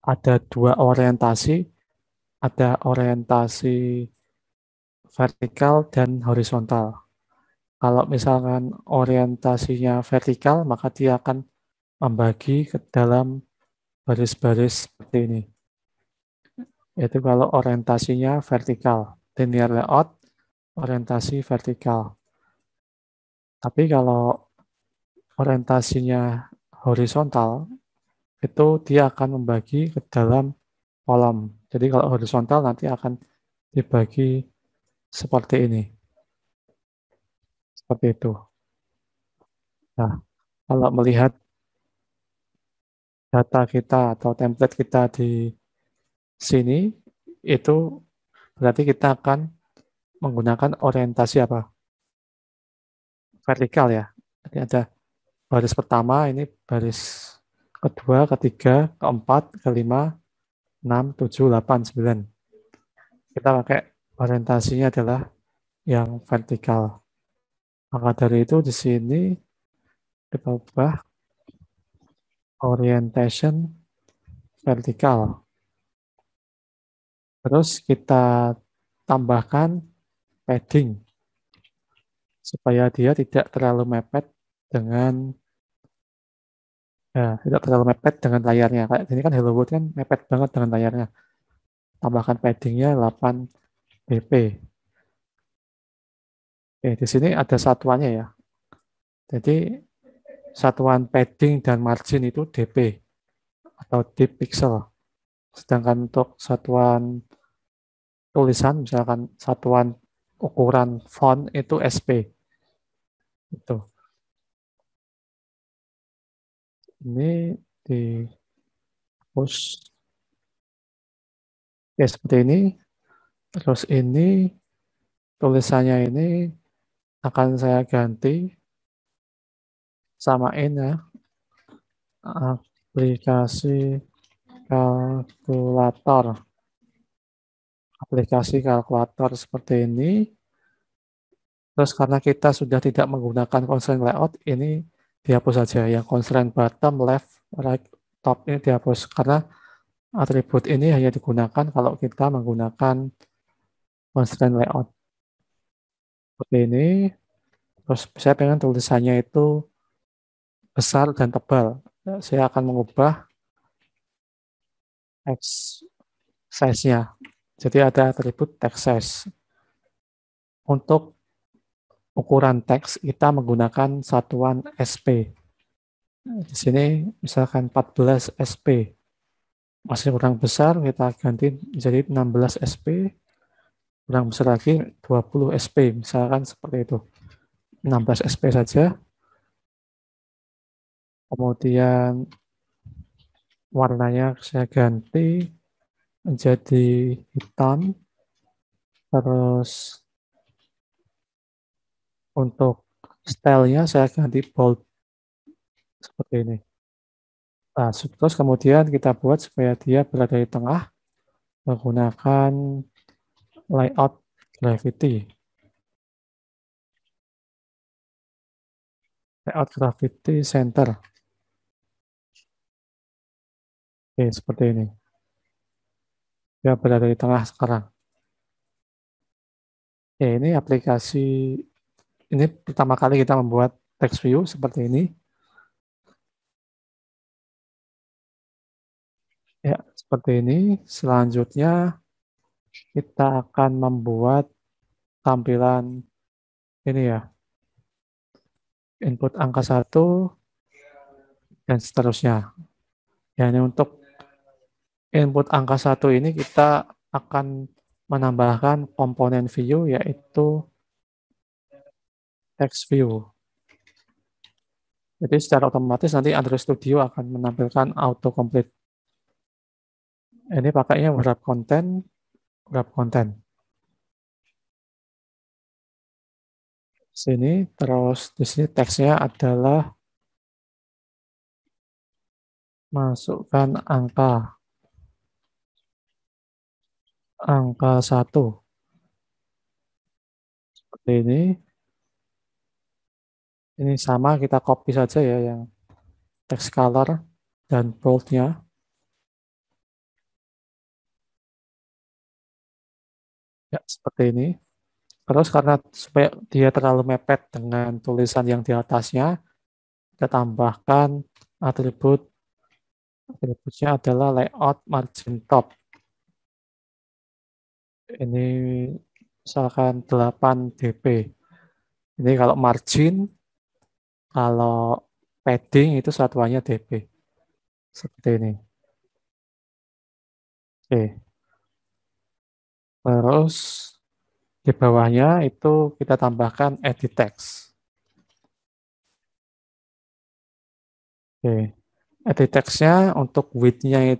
ada dua orientasi, ada orientasi vertikal dan horizontal. Kalau misalkan orientasinya vertikal, maka dia akan membagi ke dalam baris-baris seperti ini. Yaitu kalau orientasinya vertikal, linear layout, orientasi vertikal. Tapi kalau orientasinya horizontal, itu dia akan membagi ke dalam kolom. Jadi kalau horizontal nanti akan dibagi seperti ini. Seperti itu. Nah, kalau melihat data kita atau template kita di sini, itu berarti kita akan menggunakan orientasi apa? Vertikal ya. Jadi ada baris pertama, ini baris kedua, ketiga, keempat, kelima, 6, 7, 8, 9. Kita pakai orientasinya adalah yang vertikal. Maka dari itu di sini kita ubah orientation vertikal. Terus kita tambahkan padding supaya dia tidak terlalu mepet dengan tidak terlalu mepet dengan layarnya. Kayak ini kan Hello World kan mepet banget dengan layarnya. Tambahkan paddingnya 8 dp. Oke, di sini ada satuannya ya. Jadi satuan padding dan margin itu dp atau deep pixel. Sedangkan untuk satuan tulisan, misalkan satuan ukuran font itu sp. Itu. Ini dihapus. Ya seperti ini. Terus ini tulisannya ini akan saya ganti samain ya. Aplikasi kalkulator. Aplikasi kalkulator seperti ini. Terus karena kita sudah tidak menggunakan constraint layout, ini dihapus saja. Yang constraint bottom, left, right, top ini dihapus. Karena atribut ini hanya digunakan kalau kita menggunakan constraint layout. Seperti ini. Terus saya pengen tulisannya itu besar dan tebal. Saya akan mengubah text size-nya. Jadi ada atribut text size. Untuk ukuran teks kita menggunakan satuan SP. Di sini misalkan 14 SP. Masih kurang besar, kita ganti menjadi 16 SP. Kurang besar lagi 20 SP. Misalkan seperti itu. 16 SP saja. Kemudian warnanya saya ganti menjadi hitam. Terus untuk stylenya saya ganti bold seperti ini. Nah, terus kemudian kita buat supaya dia berada di tengah menggunakan layout gravity. Layout gravity center. Oke, seperti ini. Dia berada di tengah sekarang. Oke, ini aplikasi, ini pertama kali kita membuat text view seperti ini. Ya, seperti ini. Selanjutnya kita akan membuat tampilan ini ya. Input angka 1 dan seterusnya. Ya, ini untuk input angka 1 ini kita akan menambahkan komponen view yaitu text view. Jadi secara otomatis nanti Android Studio akan menampilkan autocomplete. Ini pakainya wrap content, wrap content. Sini terus di sini teksnya adalah masukkan angka 1. Seperti ini. Ini sama kita copy saja ya yang text color dan boldnya. Ya, seperti ini. Terus karena supaya dia terlalu mepet dengan tulisan yang di atasnya, kita tambahkan atributnya adalah layout margin top. Ini misalkan 8 dp. Ini kalau margin, kalau padding itu satuannya dp. Seperti ini. Oke. Terus di bawahnya itu kita tambahkan edit text. Oke. Edit text-nya untuk width-nya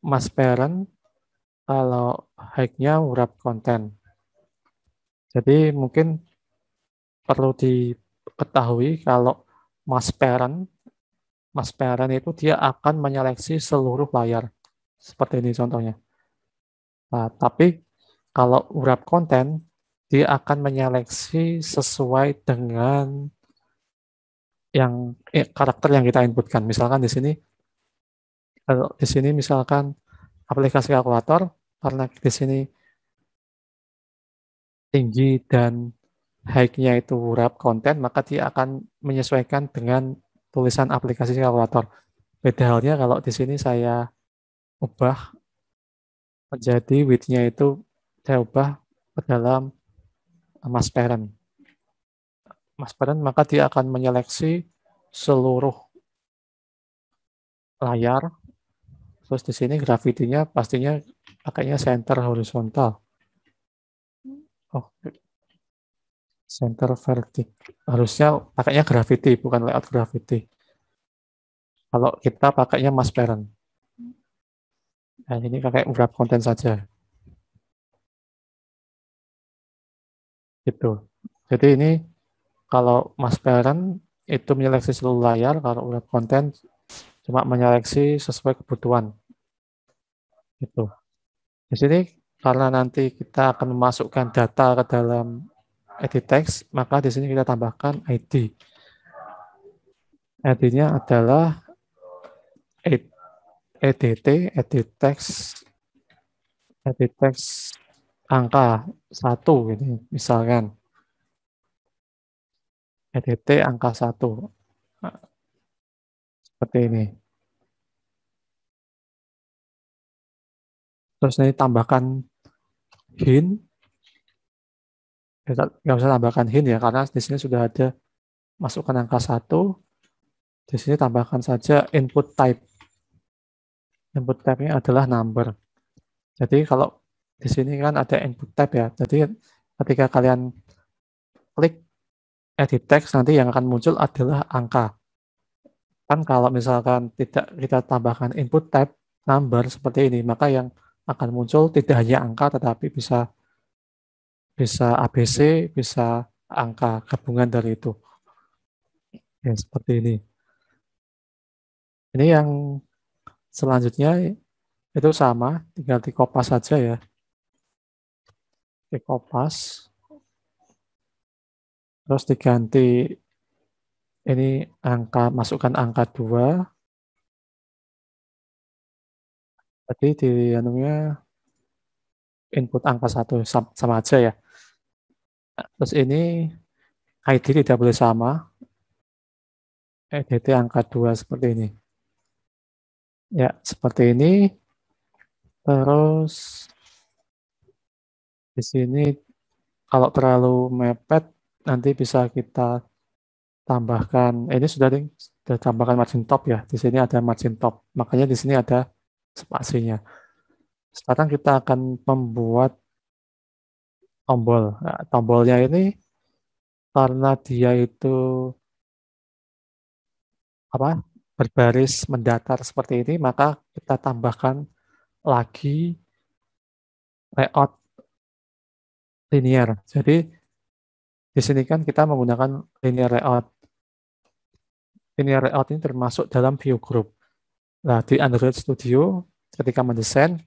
mas parent, kalau height-nya wrap content. Jadi mungkin perlu diketahui kalau mas parent itu dia akan menyeleksi seluruh layar. Seperti ini contohnya. Nah, tapi Kalau wrap konten, dia akan menyeleksi sesuai dengan yang karakter yang kita inputkan. Misalkan di sini, kalau di sini misalkan aplikasi kalkulator, karena di sini tinggi dan height-nya itu wrap konten, maka dia akan menyesuaikan dengan tulisan aplikasi kalkulator. Beda halnya kalau di sini saya ubah menjadi width-nya itu saya ubah ke dalam mass parent. Mass parent, maka dia akan menyeleksi seluruh layar. Terus di sini gravity-nya pastinya pakainya center horizontal. Oh, center vertical. Harusnya pakainya gravity, bukan layout gravity. Kalau kita pakainya mass parent. Nah, ini pakai wrap konten saja. Gitu. Jadi ini kalau mass parent itu menyeleksi seluruh layar, kalau wrap konten cuma menyeleksi sesuai kebutuhan. Gitu. Di sini karena nanti kita akan memasukkan data ke dalam edit text, maka di sini kita tambahkan ID. ID-nya adalah EDT, edit text angka 1 ini misalkan. EDT angka 1. Nah, seperti ini. Terus ini tambahkan hint. Kita nggak usah tambahkan hint ya, karena di sini sudah ada masukkan angka 1. Di sini tambahkan saja input type. Input type-nya adalah number. Jadi kalau di sini kan ada input type ya. Jadi ketika kalian klik edit text, nanti yang akan muncul adalah angka. Kan kalau misalkan tidak kita tambahkan input type number seperti ini, maka yang akan muncul tidak hanya angka, tetapi bisa bisa ABC, bisa angka gabungan dari itu. Ya, seperti ini. Ini yang selanjutnya itu sama, tinggal dikopas saja ya. Dikopas, terus diganti ini angka, masukkan angka 2. Tadi di anunya input angka 1 sama aja ya. Terus ini ID tidak boleh sama, EDT angka 2 seperti ini. Ya, seperti ini. Terus di sini kalau terlalu mepet nanti bisa kita tambahkan. Ini sudah tambahkan margin top ya. Di sini ada margin top. Makanya di sini ada spasinya. Sekarang kita akan membuat tombol. Nah, tombolnya ini karena dia itu apa? Berbaris mendatar seperti ini, maka kita tambahkan lagi layout linear. Jadi di sini kan kita menggunakan linear layout. Linear layout ini termasuk dalam view group. Nah, di Android Studio ketika mendesain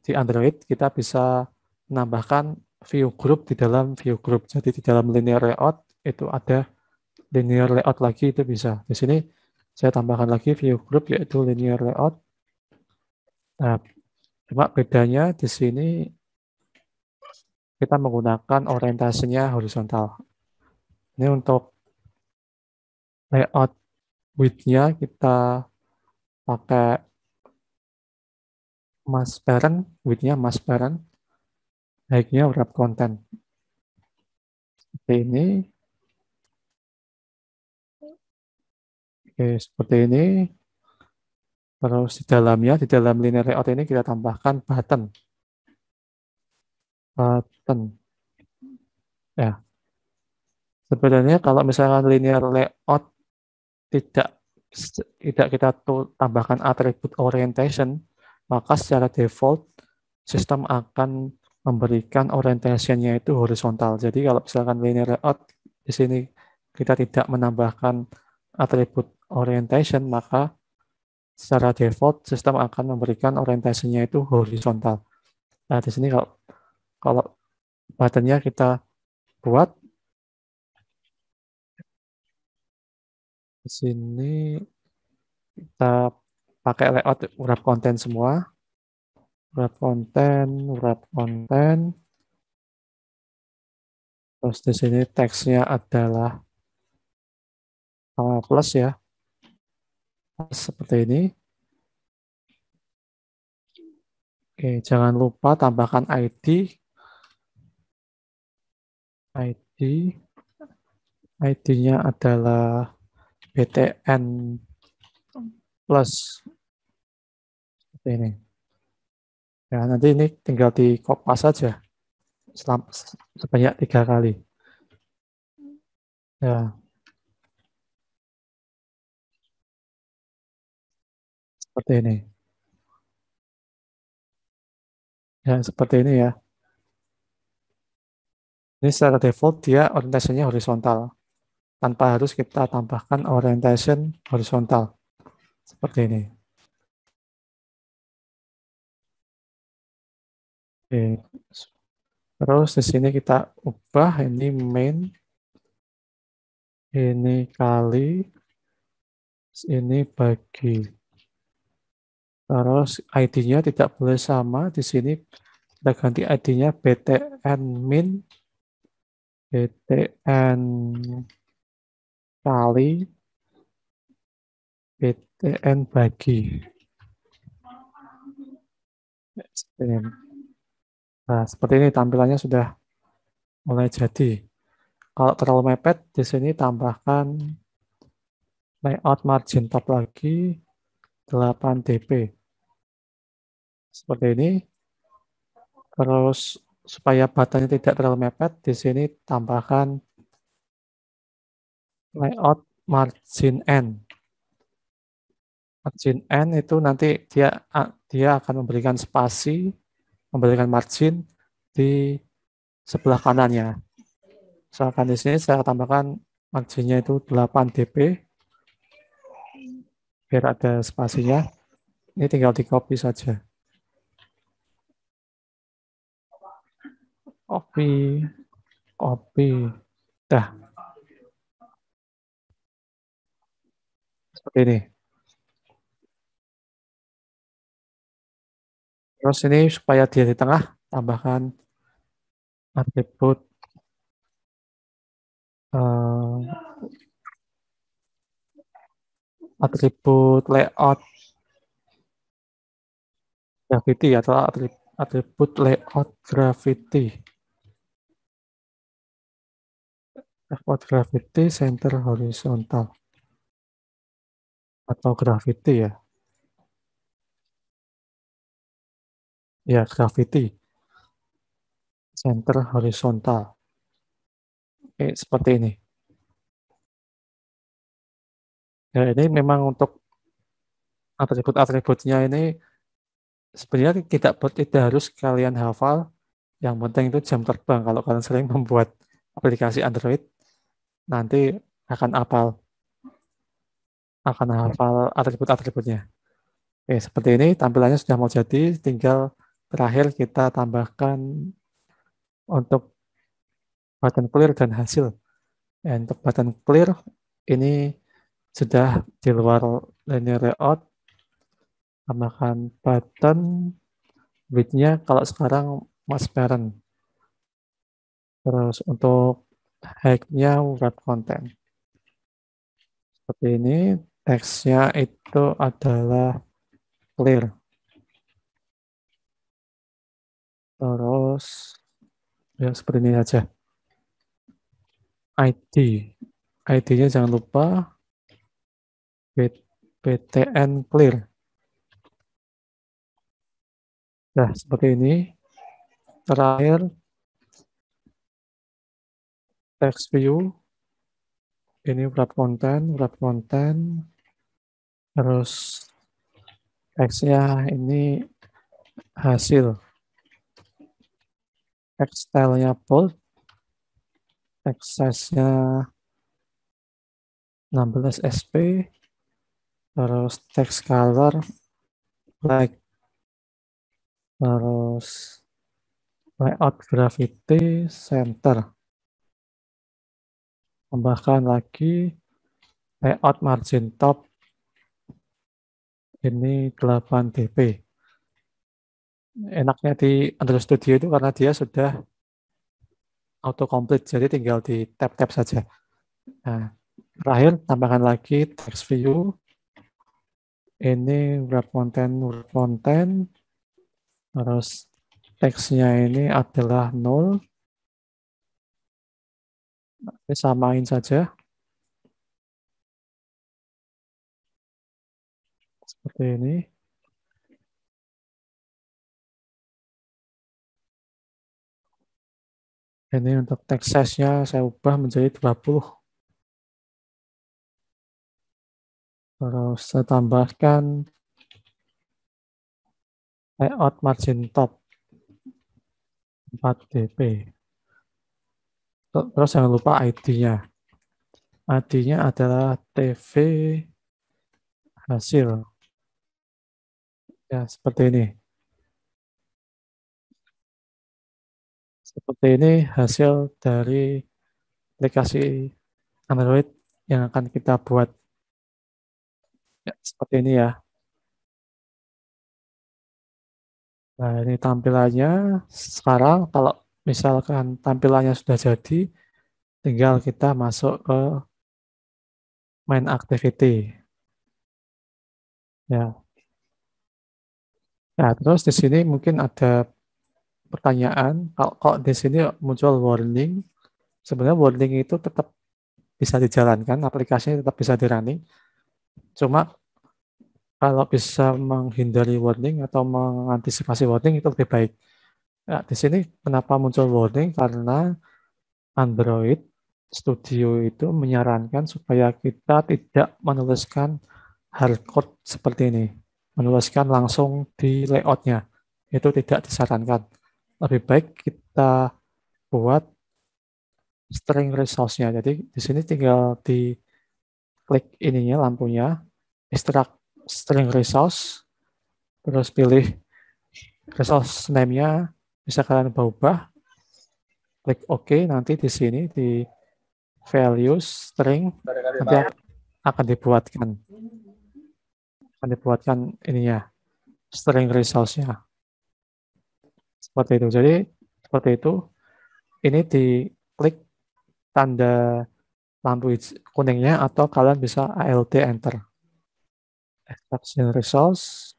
di Android kita bisa menambahkan view group di dalam view group. Jadi di dalam linear layout itu ada linear layout lagi, itu bisa. Di sini saya tambahkan lagi view group yaitu linear layout. Nah, cuma bedanya di sini kita menggunakan orientasinya horizontal. Ini untuk layout width-nya kita pakai mass parent, width-nya mass parent, height-nya wrap content. Seperti ini. Oke, seperti ini. Terus di dalam linear layout ini kita tambahkan button. Button. Ya, sebenarnya kalau misalkan linear layout tidak tidak kita tambahkan atribut orientation, maka secara default sistem akan memberikan orientasinya itu horizontal. Jadi kalau misalkan linear layout di sini kita tidak menambahkan atribut orientation, maka secara default sistem akan memberikan orientasinya itu horizontal. Nah, di sini kalau Kalau buttonnya kita buat di sini, kita pakai layout wrap konten semua, wrap konten, wrap konten. Terus di sini teksnya adalah plus ya, plus seperti ini. Oke, jangan lupa tambahkan ID, ID-nya adalah BTN plus seperti ini. Ya, nanti ini tinggal di kopas saja sebanyak 3 kali. Ya, seperti ini. Ya, seperti ini ya. Ini secara default dia orientasinya horizontal, tanpa harus kita tambahkan orientation horizontal. Seperti ini. Oke. Terus di sini kita ubah ini main, ini kali, ini bagi. Terus ID-nya tidak boleh sama. Di sini kita ganti ID-nya btn min, btn kali, btn bagi. Nah, seperti ini tampilannya sudah mulai jadi. Kalau terlalu mepet, di sini tambahkan layout margin top lagi 8 dp. Seperti ini. Terus supaya buttonnya tidak terlalu mepet, di sini tambahkan layout margin N. Margin N itu nanti dia akan memberikan spasi, memberikan margin di sebelah kanannya. Misalkan di sini saya tambahkan marginnya itu 8 dp biar ada spasinya. Ini tinggal di copy saja. Copy, copy. Dah, seperti ini. Terus ini supaya dia di tengah, tambahkan atribut eh, atribut layout gravity atau atribut layout gravity. Layout gravity center horizontal atau gravity ya. Ya, gravity center horizontal. Oke, seperti ini. Ya, ini memang untuk atribut-atributnya ini sebenarnya tidak harus kalian hafal. Yang penting itu jam terbang. Kalau kalian sering membuat aplikasi Android, nanti akan hafal atribut-atributnya. Oke, seperti ini tampilannya sudah mau jadi, tinggal terakhir kita tambahkan untuk button clear dan hasil. Ya, untuk button clear ini sudah di luar linear layout, tambahkan button width-nya kalau sekarang mas parent. Terus untuk height-nya wrap content. Seperti ini, teksnya itu adalah clear. Terus ya seperti ini saja. ID. ID-nya jangan lupa BTN clear. Nah, seperti ini. Terakhir, text view. Ini wrap content. Terus teksnya ini hasil. Text style-nya bold. Text size-nya 16 sp. Terus text color black. Terus layout gravity center. Tambahkan lagi layout margin top ini 8 dp. Enaknya di Android Studio itu karena dia sudah auto complete, jadi tinggal di tab-tab saja. Nah, terakhir tambahkan lagi text view. Ini wrap content, terus teksnya ini adalah 0. Ini samain saja seperti ini. Ini untuk text size-nya saya ubah menjadi 20. Terus saya tambahkan layout margin top 4 dp. Terus jangan lupa ID-nya. ID-nya adalah TV hasil. Ya, seperti ini. Seperti ini hasil dari aplikasi Android yang akan kita buat. Ya, seperti ini ya. Nah, ini tampilannya. Sekarang kalau misalkan tampilannya sudah jadi, tinggal kita masuk ke main activity. Ya. Nah, terus di sini mungkin ada pertanyaan, kalau kok di sini muncul warning, sebenarnya warning itu tetap bisa dijalankan, aplikasinya tetap bisa di running. Cuma kalau bisa menghindari warning atau mengantisipasi warning itu lebih baik. Nah, di sini kenapa muncul warning? Karena Android Studio itu menyarankan supaya kita tidak menuliskan hardcode seperti ini, menuliskan langsung di layoutnya. Itu tidak disarankan. Lebih baik kita buat string resource-nya. Jadi di sini tinggal di klik ininya lampunya, extract string resource, terus pilih resource name-nya, bisa kalian ubah, klik OK, nanti di sini di values string nanti akan dibuatkan ininya string resource-nya seperti itu. Jadi seperti itu. Ini di klik tanda lampu kuningnya atau kalian bisa ALT enter. Extraction resource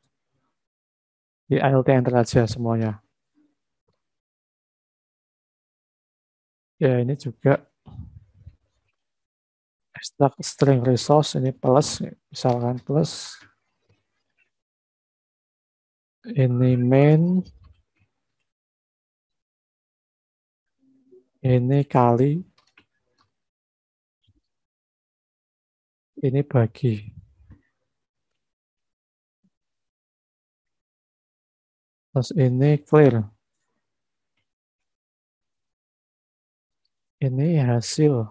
di ALT enter aja semuanya. Ya ini juga extract string resource ini plus, misalkan plus ini main, ini kali, ini bagi. Terus ini clear. Ini hasil.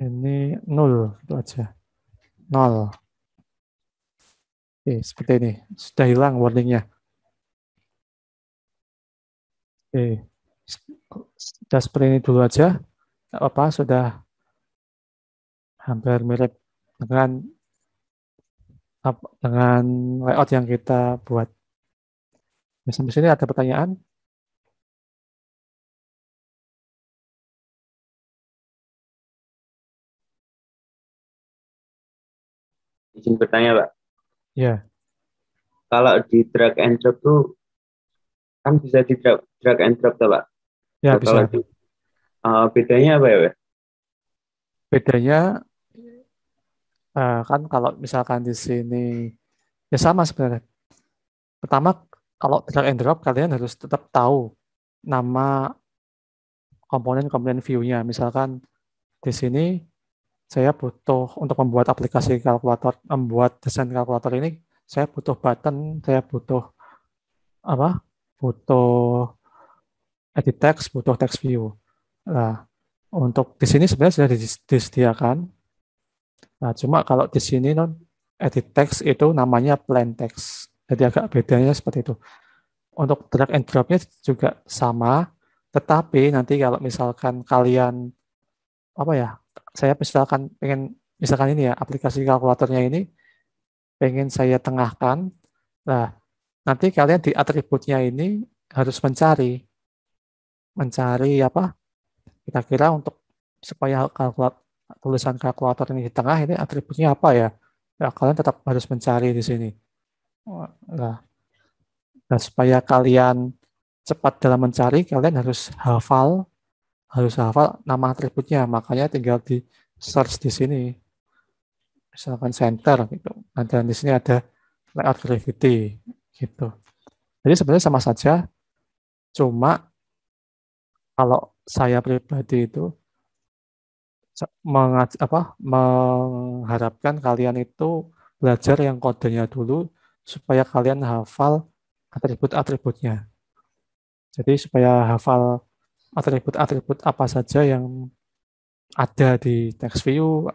Ini 0 itu aja. 0. Oke, seperti ini. Sudah hilang warningnya. Oke. Sudah seperti ini dulu aja. Tidak apa-apa, sudah hampir mirip dengan layout yang kita buat. Nah, sampai sini ada pertanyaan? Izin bertanya, Pak. Ya, Kalau di drag and drop tuh kan bisa di drag and drop tuh, Pak. ya Tuh, kalau bisa. di, bedanya apa ya, Pak? Bedanya kan kalau misalkan di sini ya sama sebenarnya. Pertama, kalau drag and drop kalian harus tetap tahu nama komponen-komponen view-nya. Misalkan di sini saya butuh untuk membuat aplikasi kalkulator, membuat desain kalkulator ini, saya butuh button, saya butuh apa? Butuh edit text, butuh text view. Nah, untuk di sini sebenarnya sudah disediakan. Nah, cuma kalau di sini non edit text itu namanya plain text. Jadi agak bedanya seperti itu. Untuk drag and drop-nya juga sama, tetapi nanti kalau misalkan kalian apa ya, saya misalkan pengen misalkan ini ya aplikasi kalkulatornya ini pengen saya tengahkan. Nah, nanti kalian di atributnya ini harus mencari apa? Kira-kira untuk supaya tulisan kalkulator ini di tengah ini atributnya apa ya? Ya, kalian tetap harus mencari di sini. Nah, nah, supaya kalian cepat dalam mencari, kalian harus hafal nama atributnya. Makanya tinggal di search di sini, misalkan center gitu. Nah, dan di sini ada layout gravity gitu. Jadi sebenarnya sama saja, cuma kalau saya pribadi itu mengharapkan kalian itu belajar yang kodenya dulu supaya kalian hafal atribut-atributnya. Jadi supaya hafal atribut-atribut apa saja yang ada di text view,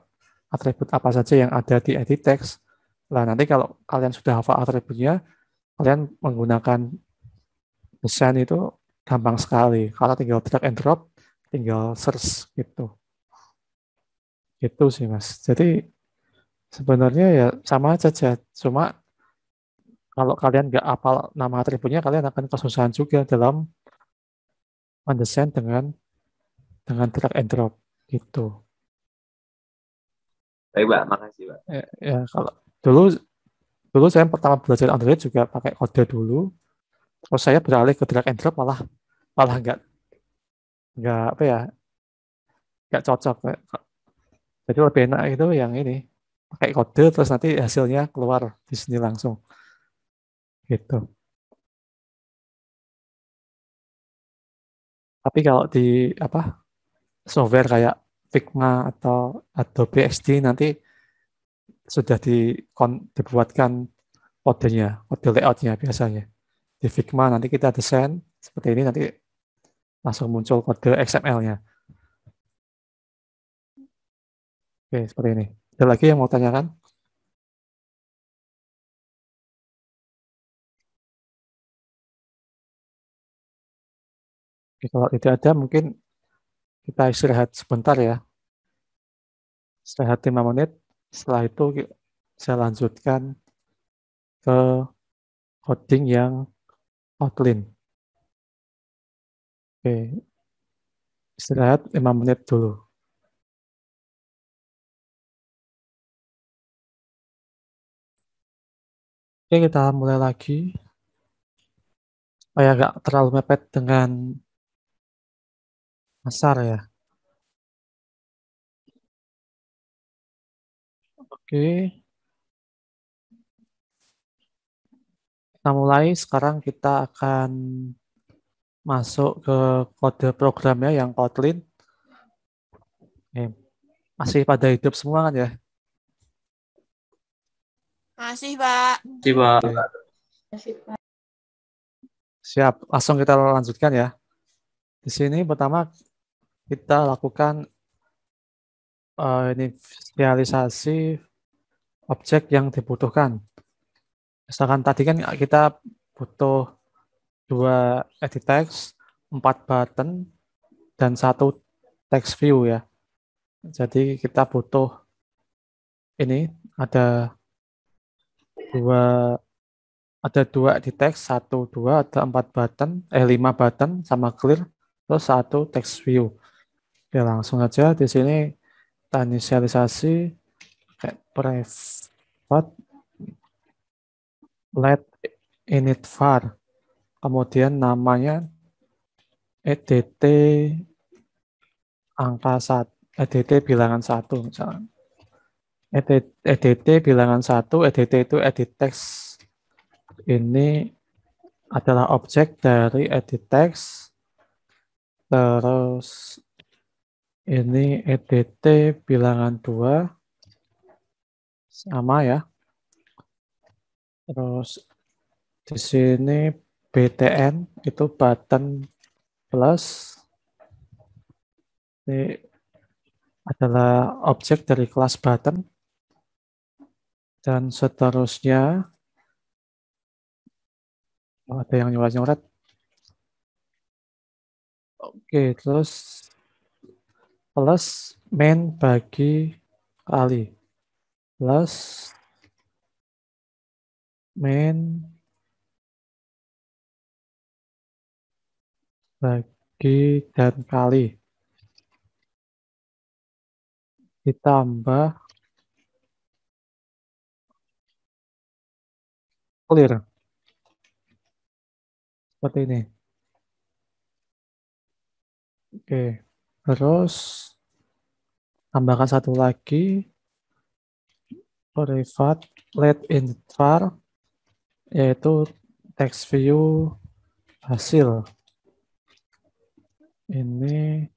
atribut apa saja yang ada di edit text. Nah, nanti kalau kalian sudah hafal atributnya, kalian menggunakan desain itu gampang sekali. Karena tinggal drag and drop, tinggal search gitu. Gitu sih, Mas. Jadi sebenarnya ya sama saja. Cuma kalau kalian nggak hafal nama atributnya, kalian akan kesusahan juga dalam mendesain dengan drag and drop gitu. Baik, Pak. Makasih, Pak. Ya, kalau dulu dulu saya pertama belajar Android juga pakai kode dulu. Terus saya beralih ke drag and drop malah malah nggak apa ya nggak cocok. Jadi lebih enak itu yang ini pakai kode terus nanti hasilnya keluar di sini langsung gitu. Tapi kalau di apa software kayak Figma atau Adobe XD nanti sudah dibuatkan kodenya, kode layoutnya biasanya. Di Figma nanti kita desain seperti ini nanti langsung muncul kode XML-nya. Oke, seperti ini. Ada lagi yang mau tanyakan? Oke, kalau tidak ada mungkin kita istirahat sebentar ya. Istirahat 5 menit. Setelah itu saya lanjutkan ke coding yang Kotlin. Oke, istirahat 5 menit dulu. Oke, kita mulai lagi. Supaya nggak terlalu mepet dengan Masar ya. Oke, kita mulai. Sekarang kita akan masuk ke kode programnya yang Kotlin. Oke, masih pada hidup semua kan ya? Masih, Pak. Terima kasih, Pak. Oke, siap. Langsung kita lanjutkan ya. Di sini pertama kita lakukan inisialisasi objek yang dibutuhkan. Misalkan tadi kan kita butuh 2 edit text, 4 button, dan 1 text view ya. Jadi kita butuh ini ada dua ada 2 edit text, 1, 2, ada 4 button, 5 button sama clear, terus 1 text view. Oke, langsung aja di sini kita inisialisasi kayak private let init var. Kemudian namanya edt angka 1, edt bilangan 1 misalnya. Edt bilangan 1, edt itu edit text. Ini adalah objek dari edit text. Terus ini edt bilangan 2 sama ya. Terus di sini btn itu button plus. Ini adalah objek dari kelas button. Dan seterusnya Ada yang nyoret-nyoret. Oke, terus plus main bagi kali. Plus main bagi dan kali. Ditambah clear. Seperti ini. Oke. Terus tambahkan satu lagi. Privat let in var, yaitu text view hasil. Ini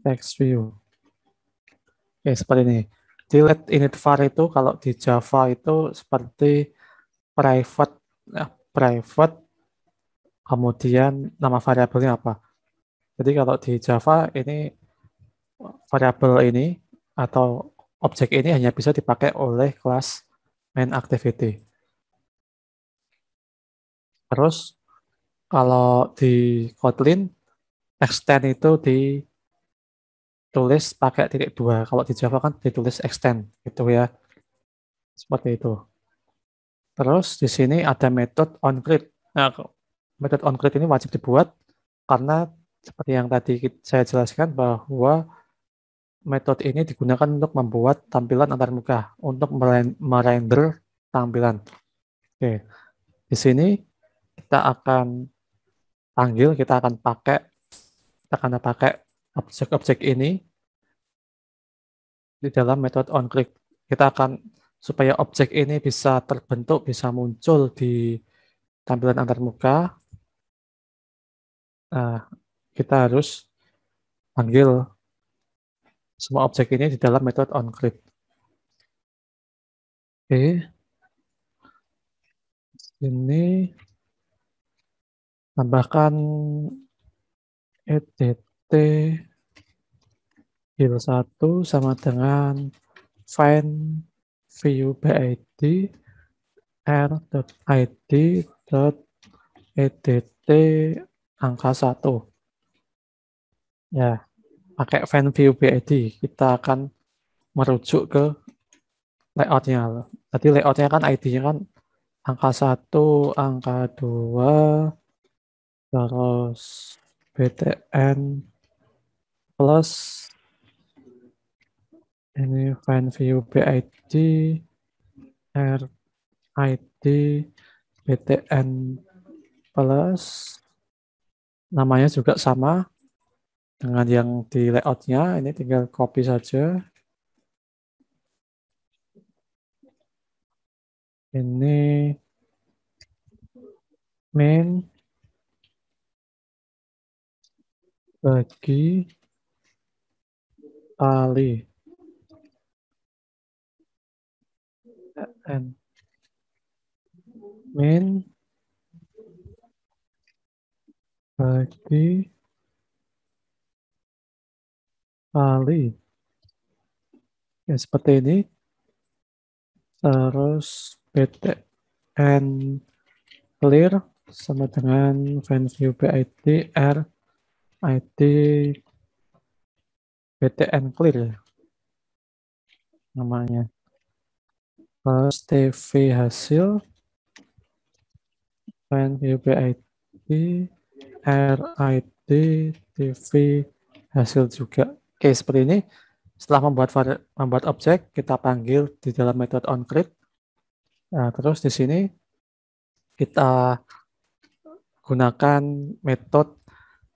text view. Oke, seperti ini. Di let init var itu kalau di Java itu seperti private, private, kemudian nama variabelnya apa. Jadi kalau di Java ini variabel ini atau objek ini hanya bisa dipakai oleh kelas main activity. Terus kalau di Kotlin extend itu ditulis pakai titik dua. Kalau di Java kan ditulis extend gitu ya. Seperti itu. Terus di sini ada metode onCreate. Nah, metode onCreate ini wajib dibuat karena seperti yang tadi saya jelaskan bahwa metode ini digunakan untuk membuat tampilan antarmuka, untuk merender tampilan. Oke, di sini kita akan kita akan pakai objek-objek ini di dalam metode onClick. Kita akan supaya objek ini bisa terbentuk, bisa muncul di tampilan antarmuka. Nah, kita harus panggil semua objek ini di dalam metode onClick. Oke, ini tambahkan edt Heal 1 sama dengan find view bid r.id.edt angka 1. Ya, pakai find view bid kita akan merujuk ke layoutnya. Tadi layoutnya kan ID-nya kan angka 1, angka 2, terus btn plus ini find view bid rid btn plus namanya juga sama dengan yang di layoutnya. Ini tinggal copy saja. Ini main bagi kali n main bagi kali ya seperti ini. Terus btn clear sama dengan find view bid r id btn clear ya namanya. Terus tv hasil find view bid rid tv hasil juga. Oke, seperti ini. Setelah membuat objek, kita panggil di dalam metode onCreate. Nah, terus di sini kita gunakan metode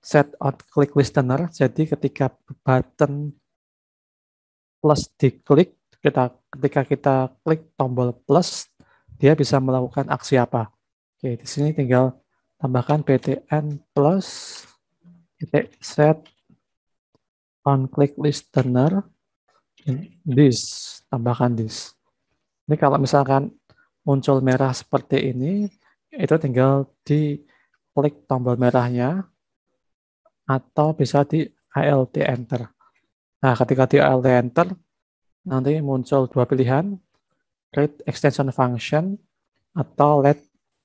setOnClickListener. Jadi ketika button plus diklik, ketika kita klik tombol plus, dia bisa melakukan aksi apa. Oke, di sini tinggal tambahkan btn plus set on click listener this, tambahkan this. Ini kalau misalkan muncul merah seperti ini, itu tinggal di klik tombol merahnya atau bisa di ALT enter. Nah, ketika di ALT enter, nanti muncul dua pilihan, create extension function atau let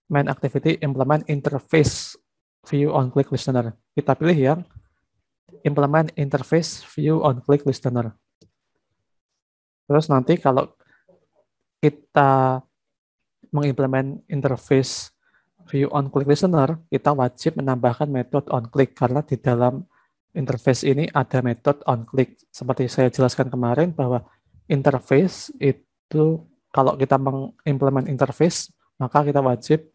main activity implement interface view on click listener. Kita pilih yang implement interface view on click listener. Terus nanti kalau kita mengimplement interface view on click listener, kita wajib menambahkan metode on click karena di dalam interface ini ada metode on click. Seperti saya jelaskan kemarin bahwa interface itu kalau kita mengimplement interface, maka kita wajib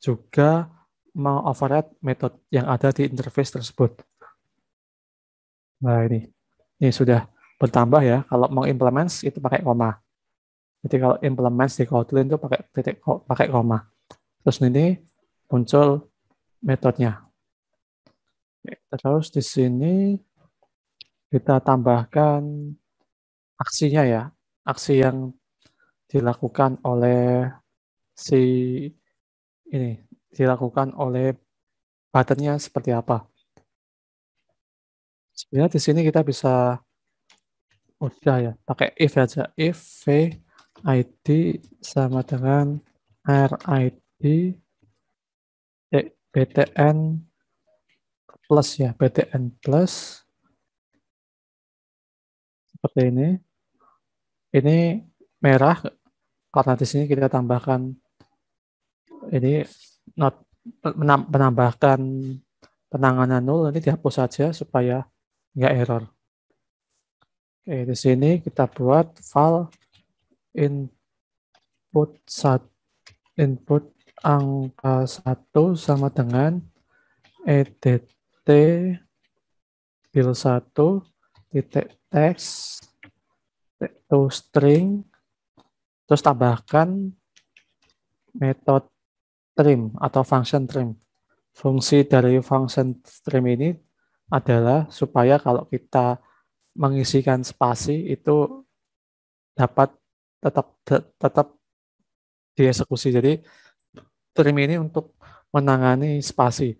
juga mengoverride metode yang ada di interface tersebut. Nah, ini sudah bertambah ya. Kalau mau implement itu pakai koma. Jadi kalau implement di Kotlin itu pakai koma. Terus ini muncul metodenya. Terus di sini kita tambahkan aksinya ya. Aksi yang dilakukan oleh si ini dilakukan oleh buttonnya seperti apa. Sebenarnya di sini kita bisa udah ya pakai if aja. If v id sama dengan rid btn plus ya, btn plus seperti ini. Ini merah karena di sini kita tambahkan ini not menambahkan penanganan nol, ini dihapus saja supaya nggak error. Oke, di sini kita buat file input angka 1 sama dengan edt bil 1 titik text to string, terus tambahkan metode trim atau function trim. Fungsi dari function trim ini adalah supaya kalau kita mengisikan spasi itu dapat tetap dieksekusi. Jadi trim ini untuk menangani spasi.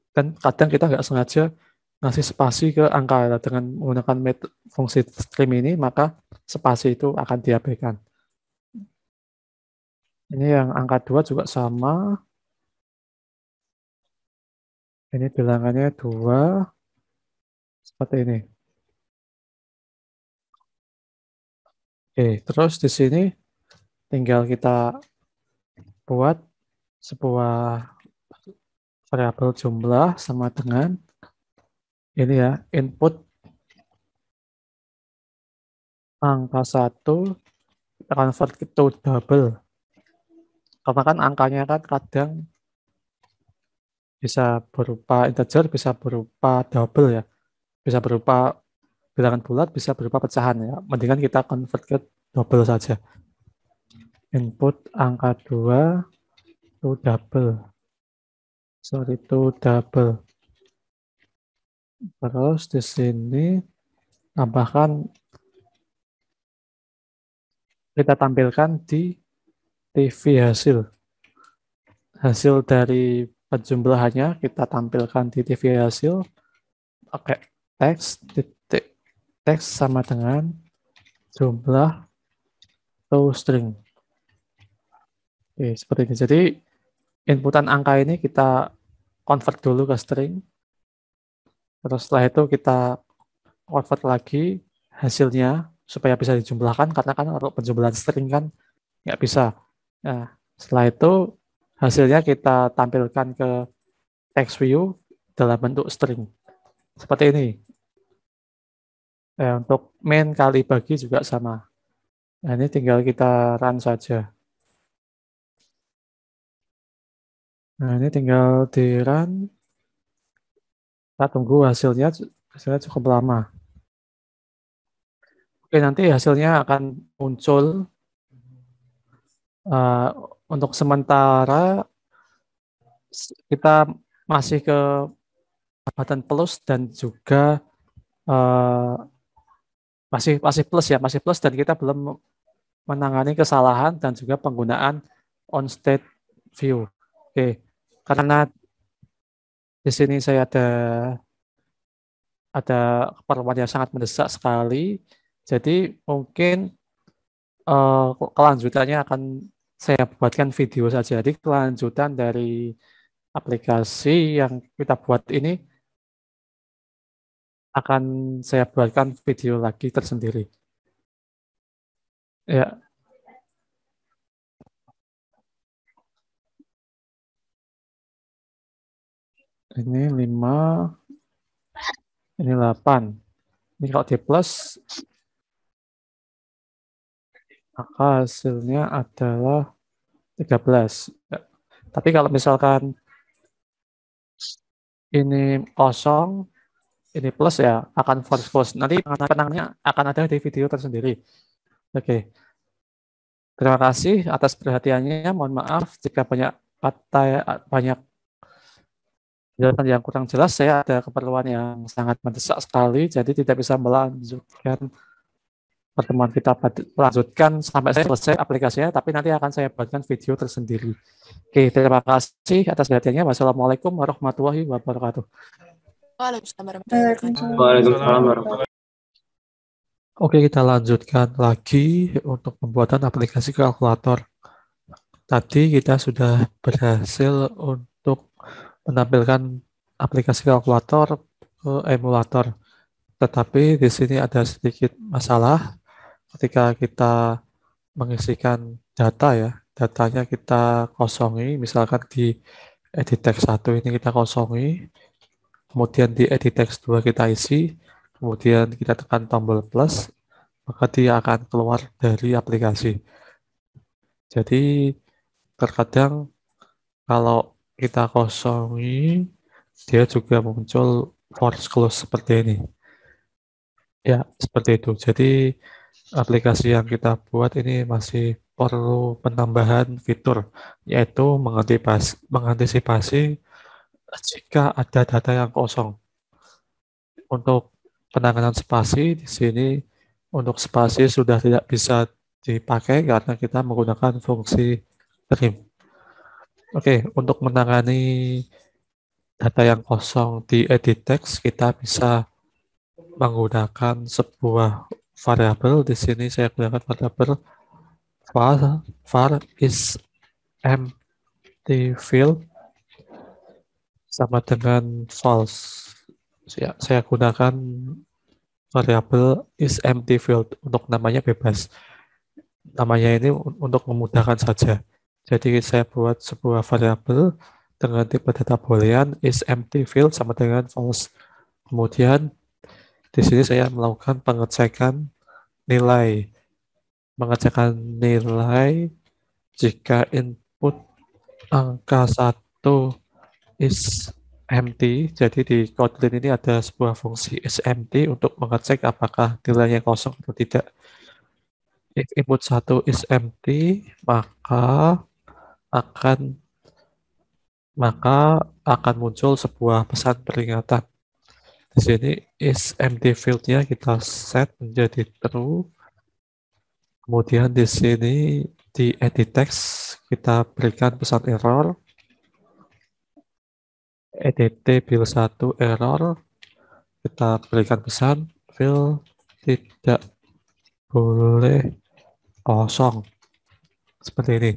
Dan kadang kita nggak sengaja ngasih spasi ke angka dengan menggunakan fungsi trim ini, maka spasi itu akan diabaikan. Ini yang angka 2 juga sama. Ini bilangannya 2 seperti ini. Oke, terus di sini tinggal kita buat sebuah variabel jumlah sama dengan ini ya, input angka 1 kita convert to double. Karena kan angkanya kan kadang bisa berupa integer, bisa berupa double ya. Bisa berupa bilangan bulat, bisa berupa pecahan ya. Mendingan kita convert ke double saja. Input angka 2 to double. Sorry, to double. Terus di sini tambahkan, kita tampilkan di TV hasil. Hasil dari penjumlahannya kita tampilkan di TV hasil pakai teks titik teks sama dengan jumlah to string. Oke, seperti ini. Jadi inputan angka ini kita convert dulu ke string. Terus setelah itu kita convert lagi hasilnya supaya bisa dijumlahkan, karena kan untuk penjumlahan string kan nggak bisa. Nah, setelah itu hasilnya kita tampilkan ke text view dalam bentuk string. Seperti ini. Untuk main kali bagi juga sama. Nah, ini tinggal kita run saja. Nah, ini tinggal di run. Kita tunggu hasilnya cukup lama. Oke, nanti hasilnya akan muncul. Uh, untuk sementara kita masih ke button plus dan juga uh, masih plus ya, masih plus, dan kita belum menangani kesalahan dan juga penggunaan on state view. Oke, karena di sini saya ada keperluan yang sangat mendesak sekali, jadi mungkin kelanjutannya akan saya buatkan video saja. Jadi kelanjutan dari aplikasi yang kita buat ini akan saya buatkan video lagi tersendiri. Ya, ini 5, ini 8. Ini kalau di plus, maka hasilnya adalah 13. Ya. Tapi kalau misalkan ini kosong, ini plus ya akan false false. Nanti penangannya akan ada di video tersendiri. Oke, terima kasih atas perhatiannya. Mohon maaf jika banyak kata banyak penjelasan yang kurang jelas. Saya ada keperluan yang sangat mendesak sekali, jadi tidak bisa melanjutkan pertemuan kita lanjutkan sampai saya selesai aplikasinya, tapi nanti akan saya buatkan video tersendiri. Oke, terima kasih atas perhatiannya. Wassalamualaikum warahmatullahi wabarakatuh. Waalaikumsalam warahmatullahi wabarakatuh. Waalaikumsalam warahmatullahi. Oke, kita lanjutkan lagi untuk pembuatan aplikasi kalkulator. Tadi kita sudah berhasil untuk menampilkan aplikasi kalkulator ke emulator. Tetapi di sini ada sedikit masalah ketika kita mengisikan data ya. Datanya kita kosongi, misalkan di edit text 1 ini kita kosongi, kemudian di edit text 2 kita isi, kemudian kita tekan tombol plus, maka dia akan keluar dari aplikasi. Jadi terkadang kalau kita kosongi, dia juga muncul force close seperti ini. Ya, seperti itu. Jadi aplikasi yang kita buat ini masih perlu penambahan fitur, yaitu mengantisipasi jika ada data yang kosong. Untuk penanganan spasi di sini, untuk spasi sudah tidak bisa dipakai karena kita menggunakan fungsi trim. Oke, untuk menangani data yang kosong di edit text, kita bisa menggunakan sebuah variabel. Di sini saya gunakan variabel var is empty field sama dengan false. Saya gunakan variabel is empty field untuk namanya bebas. Namanya ini untuk memudahkan saja. Jadi saya buat sebuah variabel dengan tipe data boolean is empty field sama dengan false. Kemudian di sini saya melakukan pengecekan nilai. Mengecekkan nilai jika input angka 1 is empty. Jadi di Kotlin ini ada sebuah fungsi is empty untuk mengecek apakah nilainya kosong atau tidak. If input 1 is empty, akan maka akan muncul sebuah pesan peringatan. Di sini is empty field-nya kita set menjadi true. Kemudian di sini di edit text kita berikan pesan error. Edit bill 1 error. Kita berikan pesan fill tidak boleh kosong. Seperti ini.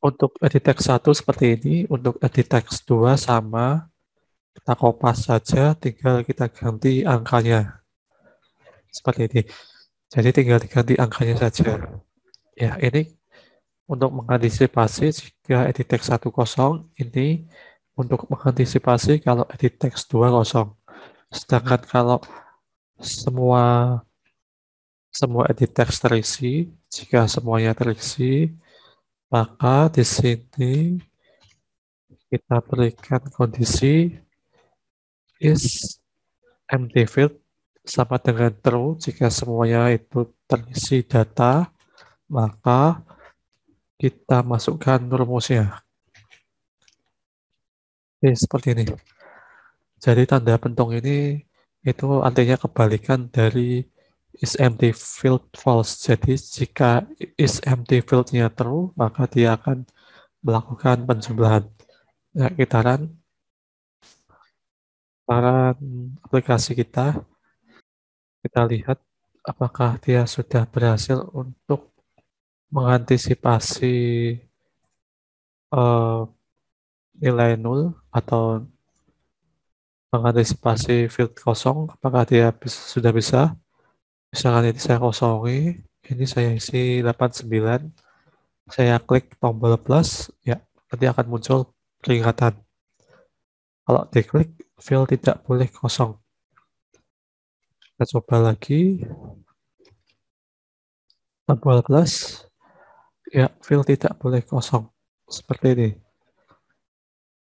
Untuk edit text 1 seperti ini, untuk edit text 2 sama, kita kopas saja, tinggal kita ganti angkanya. Seperti ini. Jadi tinggal diganti angkanya saja. Ya, ini untuk mengantisipasi jika edit text 1 kosong, ini untuk mengantisipasi kalau edit text 2 kosong. Sedangkan kalau semua edit text terisi, jika semuanya terisi, maka di sini kita berikan kondisi is empty field sama dengan true. Jika semuanya itu terisi data, maka kita masukkan rumusnya. Oke, seperti ini. Jadi tanda pentung ini itu artinya kebalikan dari is empty field false. Jadi jika is empty field-nya true, maka dia akan melakukan penjumlahan. Ya, kitaran aplikasi kita lihat apakah dia sudah berhasil untuk mengantisipasi eh, nilai nol atau mengantisipasi field kosong, apakah dia sudah bisa? Misalkan ini saya kosongi, ini saya isi 89, saya klik tombol plus, ya nanti akan muncul peringatan. Kalau diklik, field tidak boleh kosong. Kita coba lagi, tombol plus, ya field tidak boleh kosong. Seperti ini.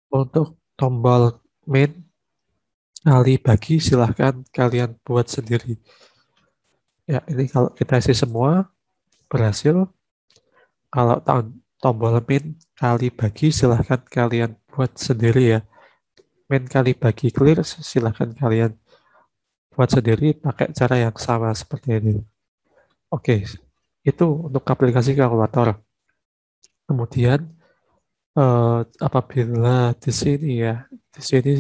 Untuk tombol min kali bagi silahkan kalian buat sendiri. Ya ini kalau kita isi semua berhasil. Kalau tombol min kali bagi silahkan kalian buat sendiri ya. Min kali bagi clear silahkan kalian buat sendiri pakai cara yang sama seperti ini. Oke, itu untuk aplikasi kalkulator. Kemudian apabila di sini ya, di sini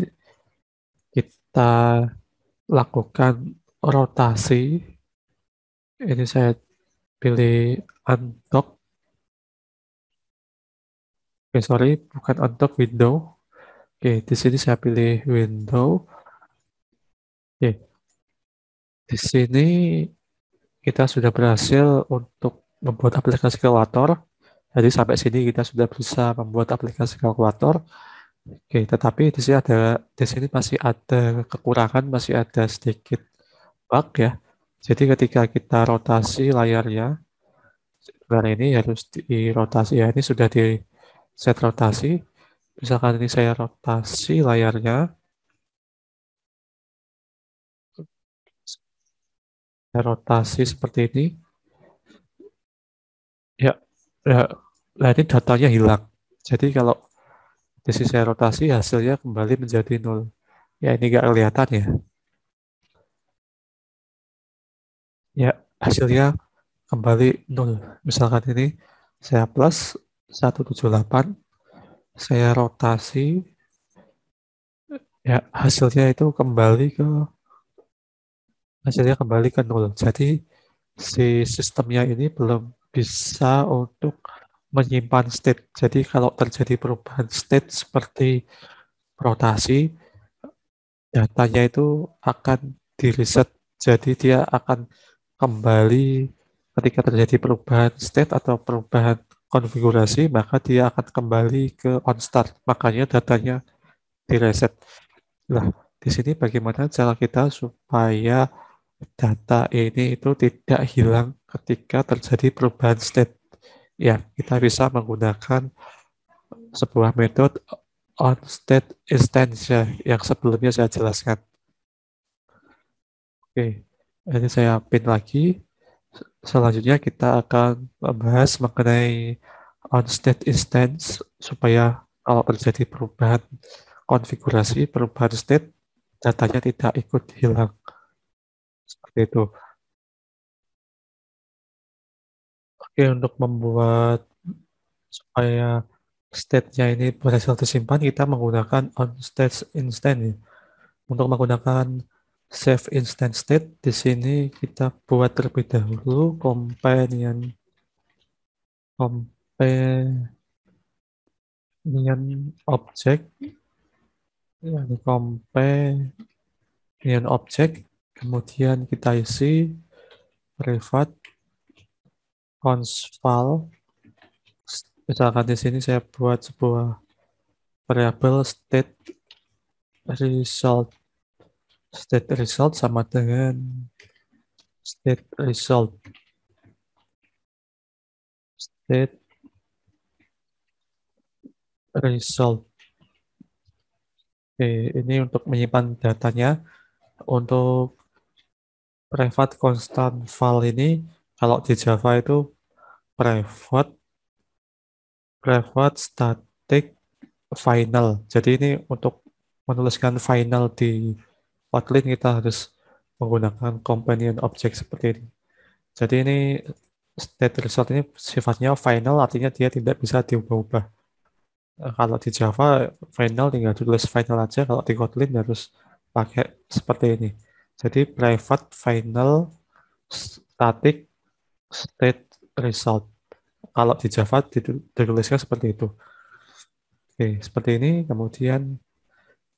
kita lakukan rotasi. Ini saya pilih undock. Oke, sorry, bukan undock, window. Oke, di sini saya pilih window. Oke, di sini kita sudah berhasil untuk membuat aplikasi kalkulator. Jadi sampai sini kita sudah bisa membuat aplikasi kalkulator. Oke, tetapi di sini masih ada kekurangan, masih ada sedikit bug ya. Jadi ketika kita rotasi layarnya, sebenarnya ini harus dirotasi ya. Ini sudah di set rotasi. Misalkan ini saya rotasi layarnya, saya rotasi seperti ini. Ya, ya, nah ini datanya hilang. Jadi kalau di sisi saya rotasi hasilnya kembali menjadi nol. Ya ini nggak kelihatan ya. Ya hasilnya kembali nol. Misalkan ini saya plus 178, saya rotasi, ya hasilnya kembali ke nol. Jadi si sistemnya ini belum bisa untuk menyimpan state. Jadi kalau terjadi perubahan state seperti rotasi, datanya itu akan di reset. Jadi dia akan kembali ketika terjadi perubahan state atau perubahan konfigurasi, maka dia akan kembali ke on start. Makanya datanya di reset. Nah, di sini bagaimana cara kita supaya data ini itu tidak hilang ketika terjadi perubahan state? Ya, kita bisa menggunakan sebuah metode on state instance yang sebelumnya saya jelaskan. Oke, ini saya pin lagi. Selanjutnya kita akan membahas mengenai on state instance supaya kalau terjadi perubahan konfigurasi, perubahan state, datanya tidak ikut hilang. Seperti itu. Oke, untuk membuat supaya state-nya ini berhasil disimpan, kita menggunakan on state instance ya. Untuk menggunakan save instance state, di sini kita buat terlebih dahulu companion object, yakni companion object, kemudian kita isi privat const file. Misalkan di sini saya buat sebuah variabel result. State result sama dengan state result. State result. Oke, ini untuk menyimpan datanya. Untuk private constant file ini, kalau di Java itu private static final. Jadi ini untuk menuliskan final di Kotlin kita harus menggunakan companion object seperti ini. Jadi ini state result ini sifatnya final, artinya dia tidak bisa diubah-ubah. Kalau di Java final tinggal tulis final aja, kalau di Kotlin harus pakai seperti ini. Jadi private final static state result. kalau di Java dituliskan seperti itu. Oke, seperti ini. Kemudian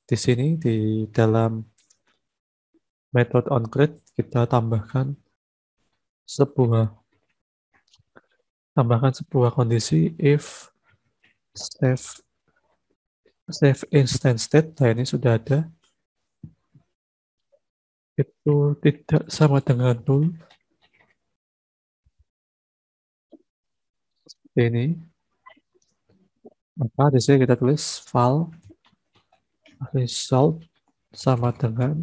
di sini di dalam method onCreate kita tambahkan sebuah kondisi if save instance state. Nah, ini sudah ada, itu tidak sama dengan null. Ini maka di sini kita tulis file result sama dengan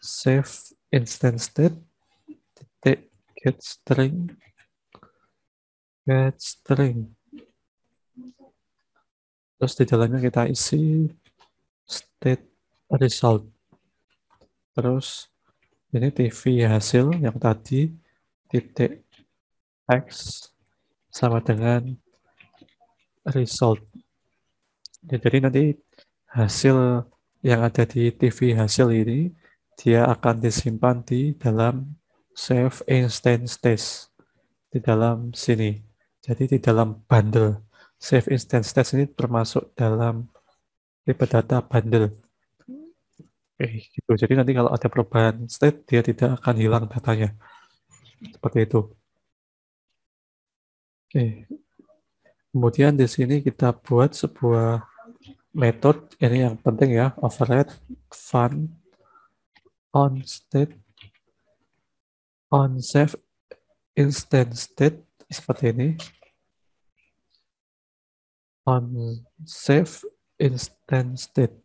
save instance state titik get string. Terus di dalamnya kita isi state result. Terus ini TV hasil yang tadi titik x sama dengan result. Ya, jadi nanti hasil yang ada di TV hasil ini dia akan disimpan di dalam save instance test di dalam sini. Jadi di dalam bundle save instance test ini termasuk dalam tipe data bundle. Gitu. Jadi nanti kalau ada perubahan state dia tidak akan hilang datanya. Seperti itu. Oke. Kemudian di sini kita buat sebuah metode, ini yang penting ya, override fun on state on save instance state seperti ini. On save instance state.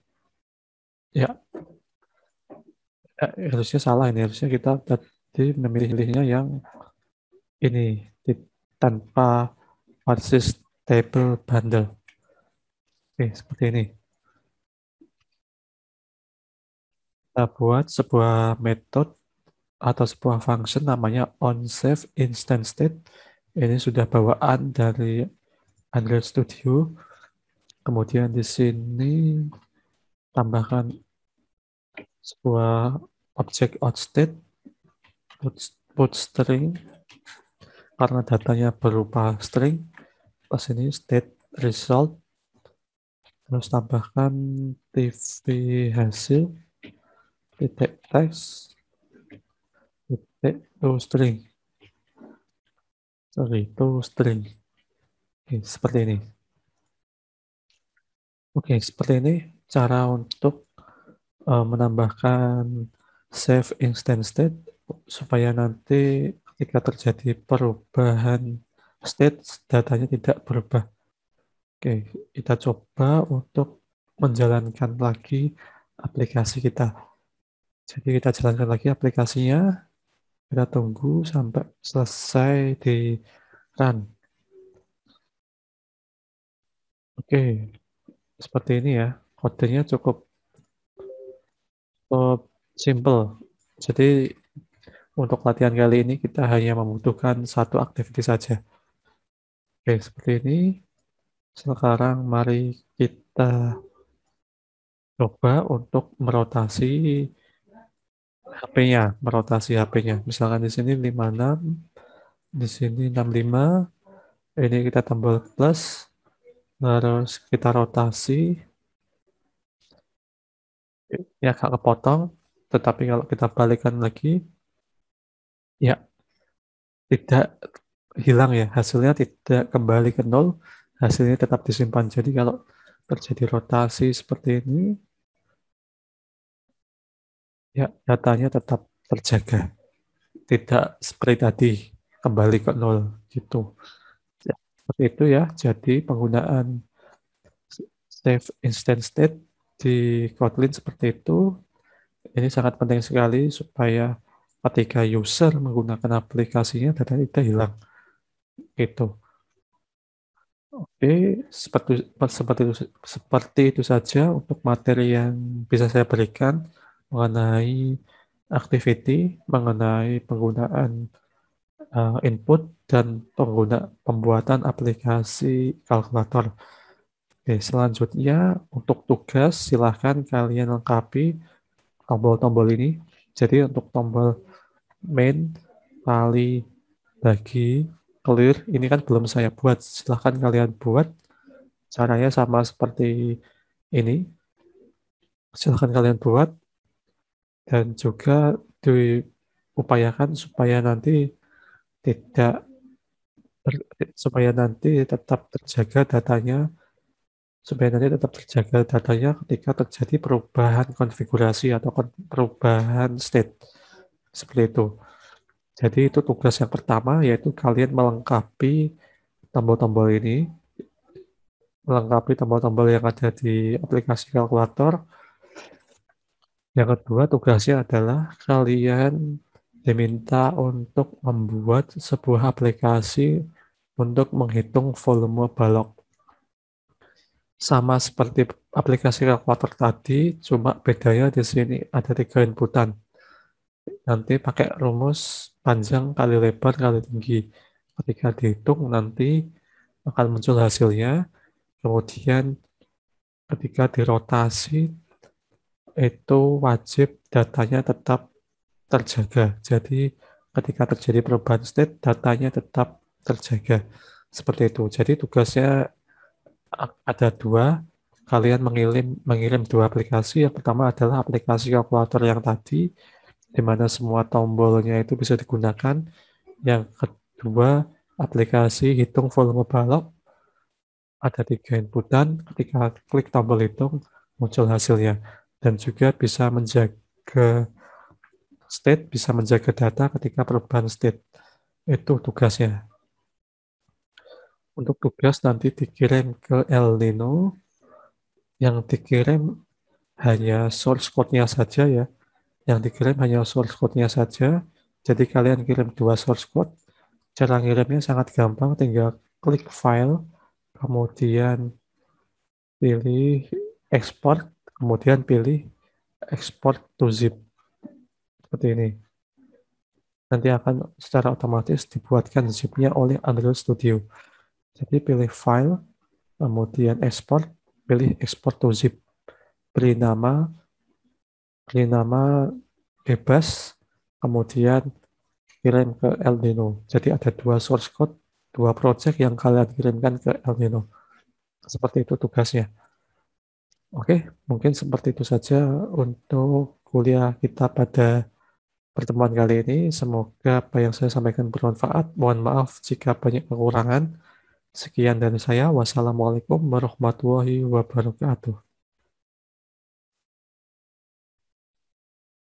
Ya. Harusnya salah ini, harusnya kita tadi memilihnya yang ini tanpa basis table bundle. Oke, seperti ini. Kita buat sebuah metode atau sebuah function namanya onSave instance state. Ini sudah bawaan dari Android Studio. Kemudian di sini tambahkan sebuah objek outState put string karena datanya berupa string. Pas ini state result. Terus tambahkan TV hasil titik text titik toString. Oke, seperti ini. Oke, seperti ini cara untuk menambahkan save instance state supaya nanti ketika terjadi perubahan state datanya tidak berubah. Oke, kita coba untuk menjalankan lagi aplikasi kita. Jadi kita jalankan lagi aplikasinya. Kita tunggu sampai selesai di run. Oke, seperti ini ya. Kodenya cukup simple. Jadi untuk latihan kali ini kita hanya membutuhkan satu aktiviti saja. Oke, seperti ini. Sekarang mari kita coba untuk merotasi HP-nya. Misalkan di sini 56, di sini 65. Ini kita tombol plus, terus kita rotasi. Ya, agak kepotong, tetapi kalau kita balikan lagi, ya tidak hilang ya, hasilnya tidak kembali ke nol, hasilnya tetap disimpan. Jadi kalau terjadi rotasi seperti ini, ya datanya tetap terjaga, tidak seperti tadi kembali ke nol gitu. Ya, seperti itu ya. Jadi penggunaan save instance state di Kotlin seperti itu. Ini sangat penting sekali supaya ketika user menggunakan aplikasinya data tidak hilang. Gitu. Oke, seperti itu saja untuk materi yang bisa saya berikan mengenai activity, mengenai penggunaan input dan pembuatan aplikasi kalkulator. Oke, selanjutnya untuk tugas silahkan kalian lengkapi tombol-tombol ini. Jadi untuk tombol main, kali, bagi, clear. Ini kan belum saya buat. Silahkan kalian buat. Caranya sama seperti ini. Silahkan kalian buat. Dan juga diupayakan supaya nanti tidak supaya nanti tetap terjaga datanya ketika terjadi perubahan konfigurasi atau perubahan state seperti itu. Jadi itu tugas yang pertama, yaitu kalian melengkapi tombol-tombol ini, melengkapi tombol-tombol yang ada di aplikasi kalkulator. Yang kedua, tugasnya adalah kalian diminta untuk membuat sebuah aplikasi untuk menghitung volume balok. Sama seperti aplikasi kalkulator tadi, cuma bedanya di sini ada 3 inputan. Nanti pakai rumus panjang kali lebar kali tinggi. Ketika dihitung nanti akan muncul hasilnya. Kemudian ketika dirotasi itu wajib datanya tetap terjaga. Jadi ketika terjadi perubahan state, datanya tetap terjaga. Seperti itu. Jadi tugasnya ada 2. Kalian mengirim 2 aplikasi. Yang pertama adalah aplikasi kalkulator yang tadi, di mana semua tombolnya itu bisa digunakan. Yang kedua, aplikasi hitung volume balok. Ada 3 inputan. Ketika klik tombol hitung, muncul hasilnya. Dan juga bisa menjaga state, bisa menjaga data ketika perubahan state. Itu tugasnya. Untuk tugas nanti dikirim ke El Nino. Yang dikirim hanya source code-nya saja ya. Yang dikirim hanya source code-nya saja. Jadi kalian kirim 2 source code. Cara ngirimnya sangat gampang, tinggal klik file, kemudian pilih export, kemudian pilih export to zip. Seperti ini. Nanti akan secara otomatis dibuatkan zip-nya oleh Android Studio. Jadi pilih file, kemudian export, pilih export to zip. Beri nama bebas, kemudian kirim ke El Nino. Jadi ada 2 source code, 2 project yang kalian kirimkan ke El Nino. Seperti itu tugasnya. Oke, mungkin seperti itu saja untuk kuliah kita pada pertemuan kali ini. Semoga apa yang saya sampaikan bermanfaat. Mohon maaf jika banyak kekurangan. Sekian dari saya. Wassalamualaikum warahmatullahi wabarakatuh.